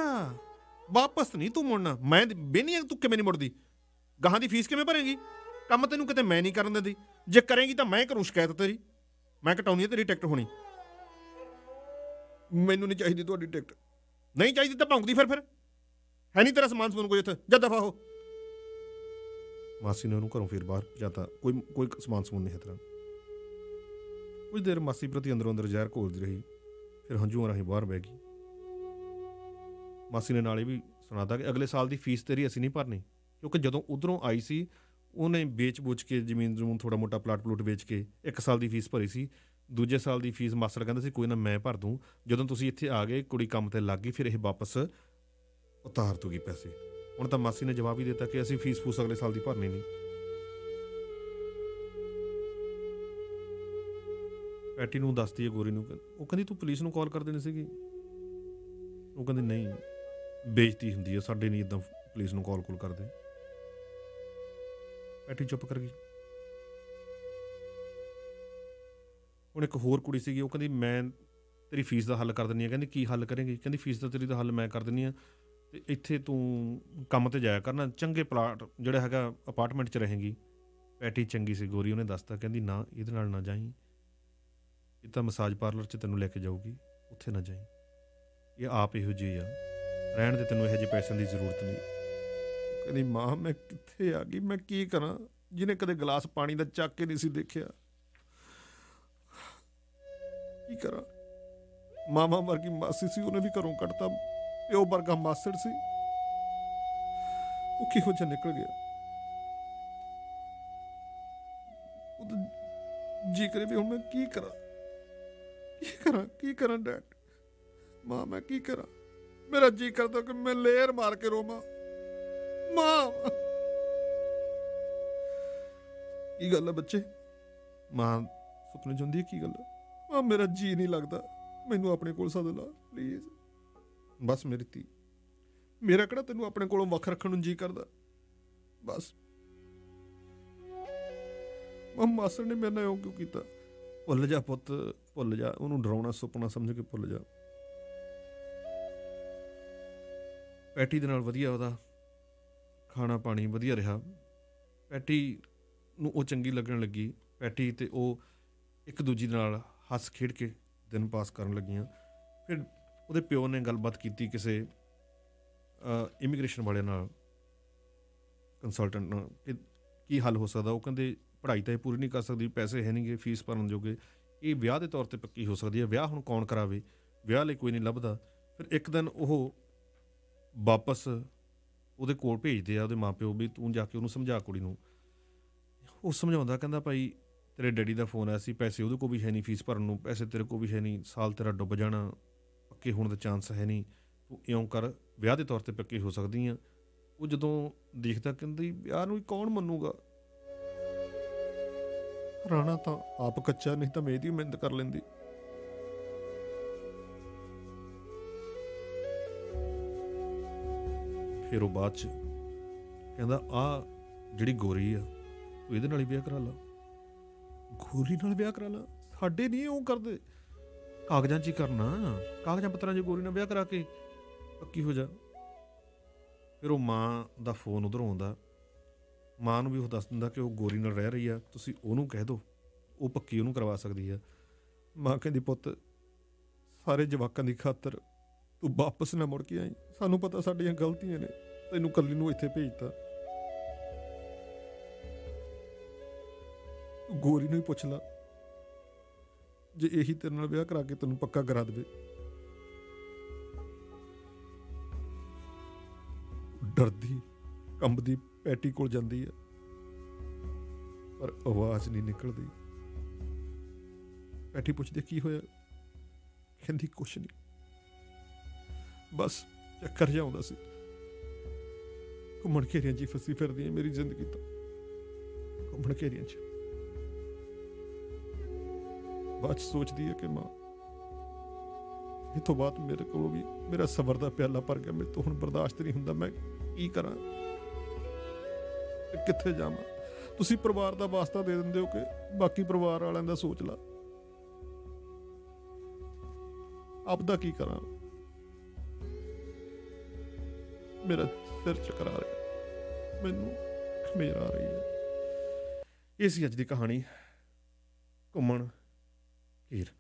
ਵਾਪਸ ਨਹੀਂ ਤੂੰ ਮੁੜਨਾ? ਮੈਂ ਬੇਨੀ ਆ, ਤੂੰ ਕਿਵੇਂ ਨਹੀਂ ਮੁੜਦੀ? ਗਾਹਾਂ ਦੀ ਫੀਸ ਕਿਵੇਂ ਭਰੇਂਗੀ? ਕੰਮ ਤੈਨੂੰ ਕਿਤੇ ਮੈਂ ਨਹੀਂ ਕਰਨ ਦਿੰਦੀ, ਜੇ ਕਰੇਂਗੀ ਤਾਂ ਮੈਂ ਕਰੂੰ ਸ਼ਿਕਾਇਤ ਤੇਰੀ, ਮੈਂ ਕਟਾਉਣੀ ਹੈ ਤੇਰੀ ਟਿਕਟ ਹੋਣੀ। ਮੈਨੂੰ ਨਹੀਂ ਚਾਹੀਦੀ ਤੁਹਾਡੀ ਟਿਕਟ। ਨਹੀਂ ਚਾਹੀਦੀ ਤਾਂ ਭੌਂਕਦੀ ਫਿਰ ਹੈ ਨਹੀਂ ਤੇਰਾ ਸਮਾਨ ਸਮੂਨ ਕੋਈ ਇੱਥੇ, ਜਾ ਦਫਾ ਹੋ। ਮਾਸੀ ਨੇ ਉਹਨੂੰ ਘਰੋਂ ਫਿਰ ਬਾਹਰ ਭਜਾਤਾ। ਕੋਈ ਸਮਾਨ ਸਮੂਨ ਨਹੀਂ ਹੈ ਤੇਰਾ। ਕੁਝ ਦੇਰ ਮਾਸੀ ਪ੍ਰਤੀ ਅੰਦਰੋਂ ਅੰਦਰ ਜ਼ਹਿਰ ਘੋਲਦੀ ਰਹੀ, ਫਿਰ ਹੰਝੂਆਂ ਰਾਹੀਂ ਬਾਹਰ ਬਹਿ ਗਈ। ਮਾਸੀ ਨੇ ਨਾਲੇ ਵੀ ਸੁਣਾਤਾ ਕਿ ਅਗਲੇ ਸਾਲ ਦੀ ਫੀਸ ਤੇਰੀ ਅਸੀਂ ਨਹੀਂ ਭਰਨੀ, ਕਿਉਂਕਿ ਜਦੋਂ ਉਧਰੋਂ ਆਈ ਸੀ ਉਹਨੇ ਵੇਚ ਬੂਚ ਕੇ ਜ਼ਮੀਨ ਜਮੂਨ ਥੋੜ੍ਹਾ ਮੋਟਾ ਪਲਾਟ ਪਲੂਟ ਵੇਚ ਕੇ 1 ਸਾਲ ਦੀ ਫੀਸ ਭਰੀ ਸੀ। ਦੂਜੇ ਸਾਲ ਦੀ ਫੀਸ ਮਾਸੜ ਕਹਿੰਦਾ ਸੀ ਕੋਈ ਨਾ ਮੈਂ ਭਰ ਦੂੰ। ਜਦੋਂ ਤੁਸੀਂ ਇੱਥੇ ਆ ਗਏ, ਕੁੜੀ ਕੰਮ ਤੇ ਲੱਗ ਗਈ, ਫਿਰ ਇਹ ਵਾਪਸ ਉਤਾਰ ਦੂਗੀ ਪੈਸੇ। ਹੁਣ ਤਾਂ ਮਾਸੀ ਨੇ ਜਵਾਬ ਹੀ ਦਿੱਤਾ ਕਿ ਅਸੀਂ ਫੀਸ ਫੂਸ ਅਗਲੇ ਸਾਲ ਦੀ ਭਰਨੀ ਨਹੀਂ। ਪੈਟੀ ਨੂੰ ਦੱਸਦੀ ਹੈ ਗੋਰੀ ਨੂੰ, ਉਹ ਕਹਿੰਦੀ ਤੂੰ ਪੁਲਿਸ ਨੂੰ ਕਾਲ ਕਰ ਦੇਣੀ ਸੀਗੀ। ਉਹ ਕਹਿੰਦੀ ਨਹੀਂ, ਬੇਇੱਜ਼ਤੀ ਹੁੰਦੀ ਹੈ, ਸਾਡੇ ਨਹੀਂ ਇੱਦਾਂ ਪੁਲਿਸ ਨੂੰ ਕਾਲ ਕੂਲ ਕਰਦੇ। ਪੈਟੀ ਚੁੱਪ ਕਰ ਗਈ। ਹੁਣ ਇੱਕ ਹੋਰ ਕੁੜੀ ਸੀਗੀ, ਉਹ ਕਹਿੰਦੀ ਮੈਂ ਤੇਰੀ ਫੀਸ ਦਾ ਹੱਲ ਕਰ ਦਿੰਦੀ ਹਾਂ। ਕਹਿੰਦੀ ਕੀ ਹੱਲ ਕਰੇਂਗੀ? ਕਹਿੰਦੀ ਫੀਸ ਦਾ ਤੇਰੀ ਦਾ ਹੱਲ ਮੈਂ ਕਰ ਦਿੰਦੀ ਹਾਂ, ਅਤੇ ਇੱਥੇ ਤੂੰ ਕੰਮ 'ਤੇ ਜਾਇਆ ਕਰਨਾ, ਚੰਗੇ ਪਲਾਟ ਜਿਹੜਾ ਹੈਗਾ ਅਪਾਰਟਮੈਂਟ 'ਚ ਰਹੇਂਗੀ। ਪੈਟੀ ਚੰਗੀ ਸੀ ਗੋਰੀ, ਉਹਨੇ ਦੱਸਤਾ ਕਹਿੰਦੀ ਨਾ ਇਹਦੇ ਨਾਲ ਨਾ ਜਾਈਂ, ਇਹ ਤਾਂ ਮਸਾਜ ਪਾਰਲਰ 'ਚ ਤੈਨੂੰ ਲੈ ਕੇ ਜਾਊਗੀ, ਉੱਥੇ ਨਾ ਜਾਈਂ, ਇਹ ਆਪ ਇਹੋ ਜਿਹੀ ਆ, ਰਹਿਣ ਦੇ, ਤੈਨੂੰ ਇਹੋ ਜਿਹੇ ਪੈਸਿਆਂ ਦੀ ਜ਼ਰੂਰਤ ਨਹੀਂ। ਕਹਿੰਦੀ ਮਾਂ ਮੈਂ ਕਿੱਥੇ ਆ ਗਈ, ਮੈਂ ਕੀ ਕਰਾਂ, ਜਿਹਨੇ ਕਦੇ ਗਲਾਸ ਪਾਣੀ ਦਾ ਚੱਕ ਕੇ ਨਹੀਂ ਸੀ ਦੇਖਿਆ, ਕੀ ਕਰਾਂ। ਮਾਵਾਂ ਵਰਗੀ ਮਾਸੀ ਸੀ, ਉਹਨੇ ਵੀ ਘਰੋਂ ਕੱਢਤਾ, ਪਿਓ ਵਰਗਾ ਮਾਸੜ ਸੀ, ਉਹ ਕਿਹੋ ਜਿਹਾ ਨਿਕਲ ਗਿਆ। ਉਹ ਜੀ ਕਰੇ ਵੀ ਹੁਣ ਮੈਂ ਕੀ ਕਰਾਂ ਡੈਡ, ਮਾਂ ਮੈਂ ਕੀ ਕਰਾਂ। ਮੇਰਾ ਜੀ ਕਰਦਾ ਕਿ ਮੈਂ ਲੇਰ ਮਾਰ ਕੇ ਰੋਵਾਂ। ਮਾਂ, ਕੀ ਗੱਲ ਹੈ ਬੱਚੇ? ਮਾਂ ਸੁਪਨੇ 'ਚ ਹੁੰਦੀ ਹੈ, ਕੀ ਗੱਲ ਹੈ? ਮਾਂ, ਮੇਰਾ ਜੀ ਨਹੀਂ ਲੱਗਦਾ, ਮੈਨੂੰ ਆਪਣੇ ਕੋਲ ਸੱਦ ਲਾ ਪਲੀਜ਼। ਬਸ ਮੇਰੀ ਧੀ, ਮੇਰਾ ਕਿਹੜਾ ਤੈਨੂੰ ਆਪਣੇ ਕੋਲੋਂ ਵੱਖ ਰੱਖਣ ਨੂੰ ਜੀ ਕਰਦਾ। ਬਸ ਮਾਸੜ ਨੇ ਮੇਰੇ ਨਾਲ ਇਉਂ ਕਿਉਂ ਕੀਤਾ? ਭੁੱਲ ਜਾ ਪੁੱਤ, ਭੁੱਲ ਜਾ, ਉਹਨੂੰ ਡਰਾਉਣਾ ਸੁਪਨਾ ਸਮਝ ਕੇ ਭੁੱਲ ਜਾ। ਪੈਟੀ ਦੇ ਨਾਲ ਵਧੀਆ ਉਹਦਾ ਖਾਣਾ ਪਾਣੀ ਵਧੀਆ ਰਿਹਾ। ਪੈਟੀ ਨੂੰ ਉਹ ਚੰਗੀ ਲੱਗਣ ਲੱਗੀ। ਪੈਟੀ ਤੇ ਉਹ ਇੱਕ ਦੂਜੀ ਦੇ ਨਾਲ ਹੱਸ ਖੇਡ ਕੇ ਦਿਨ ਪਾਸ ਕਰਨ ਲੱਗੀਆਂ। ਫਿਰ ਉਹਦੇ ਪਿਓ ਨੇ ਗੱਲਬਾਤ ਕੀਤੀ ਕਿਸੇ ਇਮੀਗ੍ਰੇਸ਼ਨ ਵਾਲਿਆਂ ਨਾਲ, ਕੰਸਲਟੈਂਟ ਨਾਲ, ਕਿ ਕੀ ਹੱਲ ਹੋ ਸਕਦਾ। ਉਹ ਕਹਿੰਦੇ ਪੜ੍ਹਾਈ ਤਾਂ ਇਹ ਪੂਰੀ ਨਹੀਂ ਕਰ ਸਕਦੀ, ਪੈਸੇ ਹੈ ਨਹੀਂਗੇ ਫੀਸ ਭਰਨ ਜੋਗੇ, ਇਹ ਵਿਆਹ ਦੇ ਤੌਰ 'ਤੇ ਪੱਕੀ ਹੋ ਸਕਦੀ ਹੈ। ਵਿਆਹ ਹੁਣ ਕੌਣ ਕਰਾਵੇ, ਵਿਆਹ ਲਈ ਕੋਈ ਨਹੀਂ ਲੱਭਦਾ। ਫਿਰ ਇੱਕ ਦਿਨ ਉਹ ਵਾਪਸ ਉਹਦੇ ਕੋਲ ਭੇਜਦੇ ਆ ਉਹਦੇ ਮਾਂ ਪਿਓ, ਵੀ ਤੂੰ ਜਾ ਕੇ ਉਹਨੂੰ ਸਮਝਾ ਕੁੜੀ ਨੂੰ। ਉਹ ਸਮਝਾਉਂਦਾ, ਕਹਿੰਦਾ ਭਾਈ ਤੇਰੇ ਡੈਡੀ ਦਾ ਫੋਨ ਆਇਆ ਸੀ, ਪੈਸੇ ਉਹਦੇ ਕੋਲ ਵੀ ਹੈ ਨਹੀਂ ਫੀਸ ਭਰਨ ਨੂੰ, ਪੈਸੇ ਤੇਰੇ ਕੋਲ ਵੀ ਹੈ ਨਹੀਂ, ਸਾਲ ਤੇਰਾ ਡੁੱਬ ਜਾਣਾ, ਪੱਕੇ ਹੋਣ ਦਾ ਚਾਂਸ ਹੈ ਨਹੀਂ, ਤੂੰ ਇਉਂ ਕਰ, ਵਿਆਹ ਦੇ ਤੌਰ 'ਤੇ ਪੱਕੀ ਹੋ ਸਕਦੀ ਆ। ਉਹ ਜਦੋਂ ਦੇਖਦਾ, ਕਹਿੰਦੀ ਵਿਆਹ ਨੂੰ ਕੌਣ ਮੰਨੂਗਾ? ਰਾਣਾ ਤਾਂ ਆਪ ਕੱਚਾ, ਨਹੀਂ ਤਾਂ ਮੈਂ ਇਹਦੀ ਮਿਹਨਤ ਕਰ ਲੈਂਦੀ। ਫਿਰ ਉਹ ਬਾਅਦ 'ਚ ਕਹਿੰਦਾ, ਆਹ ਜਿਹੜੀ ਗੋਰੀ ਆ, ਤੂੰ ਇਹਦੇ ਨਾਲ ਹੀ ਵਿਆਹ ਕਰਾ ਲਾ। ਗੋਰੀ ਨਾਲ ਵਿਆਹ ਕਰਾ ਲਾ? ਸਾਡੇ ਨਹੀਂ ਉਹ ਕਰਦੇ, ਕਾਗਜ਼ਾਂ 'ਚ ਹੀ ਕਰਨਾ, ਕਾਗਜ਼ਾਂ ਪੱਤਰਾਂ 'ਚ ਗੋਰੀ ਨਾਲ ਵਿਆਹ ਕਰਾ ਕੇ ਪੱਕੀ ਹੋ ਜਾ। ਫਿਰ ਉਹ ਮਾਂ ਦਾ ਫੋਨ ਉੱਧਰੋਂ ਆਉਂਦਾ। ਮਾਂ ਨੂੰ ਵੀ ਉਹ ਦੱਸ ਦਿੰਦਾ ਕਿ ਉਹ ਗੋਰੀ ਨਾਲ ਰਹਿ ਰਹੀ ਆ, ਤੁਸੀਂ ਉਹਨੂੰ ਕਹਿ ਦਿਓ, ਉਹ ਪੱਕੀ ਉਹਨੂੰ ਕਰਵਾ ਸਕਦੀ ਆ। ਮਾਂ ਕਹਿੰਦੀ, ਪੁੱਤ ਸਾਰੇ ਜਵਾਕਾਂ ਦੀ ਖਾਤਰ ਤੂੰ ਵਾਪਸ ਨਾ ਮੁੜ ਕੇ ਆਈ, ਸਾਨੂੰ ਪਤਾ ਸਾਡੀਆਂ ਗਲਤੀਆਂ ਨੇ, ਤੈਨੂੰ ਇਕੱਲੀ ਨੂੰ ਇੱਥੇ ਭੇਜਤਾ। ਗੋਰੀ ਨੂੰ ਹੀ ਪੁੱਛ ਲਾ, ਜੇ ਇਹੀ ਤੇਰੇ ਨਾਲ ਵਿਆਹ ਕਰਾ ਕੇ ਤੈਨੂੰ ਪੱਕਾ ਕਰਾ ਦੇਵੇ। ਡਰਦੀ ਕੰਬਦੀ ਪੈਟੀ ਕੋਲ ਜਾਂਦੀ ਹੈ, ਪਰ ਆਵਾਜ਼ ਨਹੀਂ ਨਿਕਲਦੀ। ਪੈਟੀ ਪੁੱਛਦੀ, ਕੀ ਹੋਇਆ? ਕਹਿੰਦੀ, ਕੁਛ ਨਹੀਂ, ਬਸ ਚੱਕਰ ਜਿਹਾ ਆਉਂਦਾ ਸੀ, ਘੁੰਮਣ ਘੇਰੀਆਂ 'ਚ ਫਸੀ ਫਿਰਦੀ ਹੈ ਮੇਰੀ ਜ਼ਿੰਦਗੀ ਤਾਂ, ਘੁੰਮਣ ਘੇਰੀਆਂ 'ਚ। ਬਾਅਦ 'ਚ ਸੋਚਦੀ ਹੈ ਕਿ ਮਾਂ, ਇਹ ਤੋਂ ਬਾਅਦ ਮੇਰੇ ਕੋਲ ਵੀ ਮੇਰਾ ਸਬਰ ਦਾ ਪਿਆਲਾ ਭਰ ਗਿਆ, ਮੇਰੇ ਤੋਂ ਹੁਣ ਬਰਦਾਸ਼ਤ ਨਹੀਂ ਹੁੰਦਾ, ਮੈਂ ਕੀ ਕਰਾਂ, ਕਿੱਥੇ ਜਾਵਾਂ? ਤੁਸੀਂ ਪਰਿਵਾਰ ਦਾ ਵਾਸਤਾ ਦੇ ਦਿੰਦੇ ਹੋ ਕਿ ਬਾਕੀ ਪਰਿਵਾਰ ਵਾਲਿਆਂ ਦਾ ਸੋਚ ਲਾ, ਆਪਦਾ ਕੀ ਕਰਾਂ? ਮੇਰਾ ਸਿਰ ਚੱਕਰ ਆ ਰਿਹਾ, ਮੈਨੂੰ ਖਮੇਰ ਆ ਰਹੀ ਹੈ। ਇਹ ਸੀ ਅੱਜ ਦੀ ਕਹਾਣੀ, ਘੁੰਮਣ ਘੇਰ।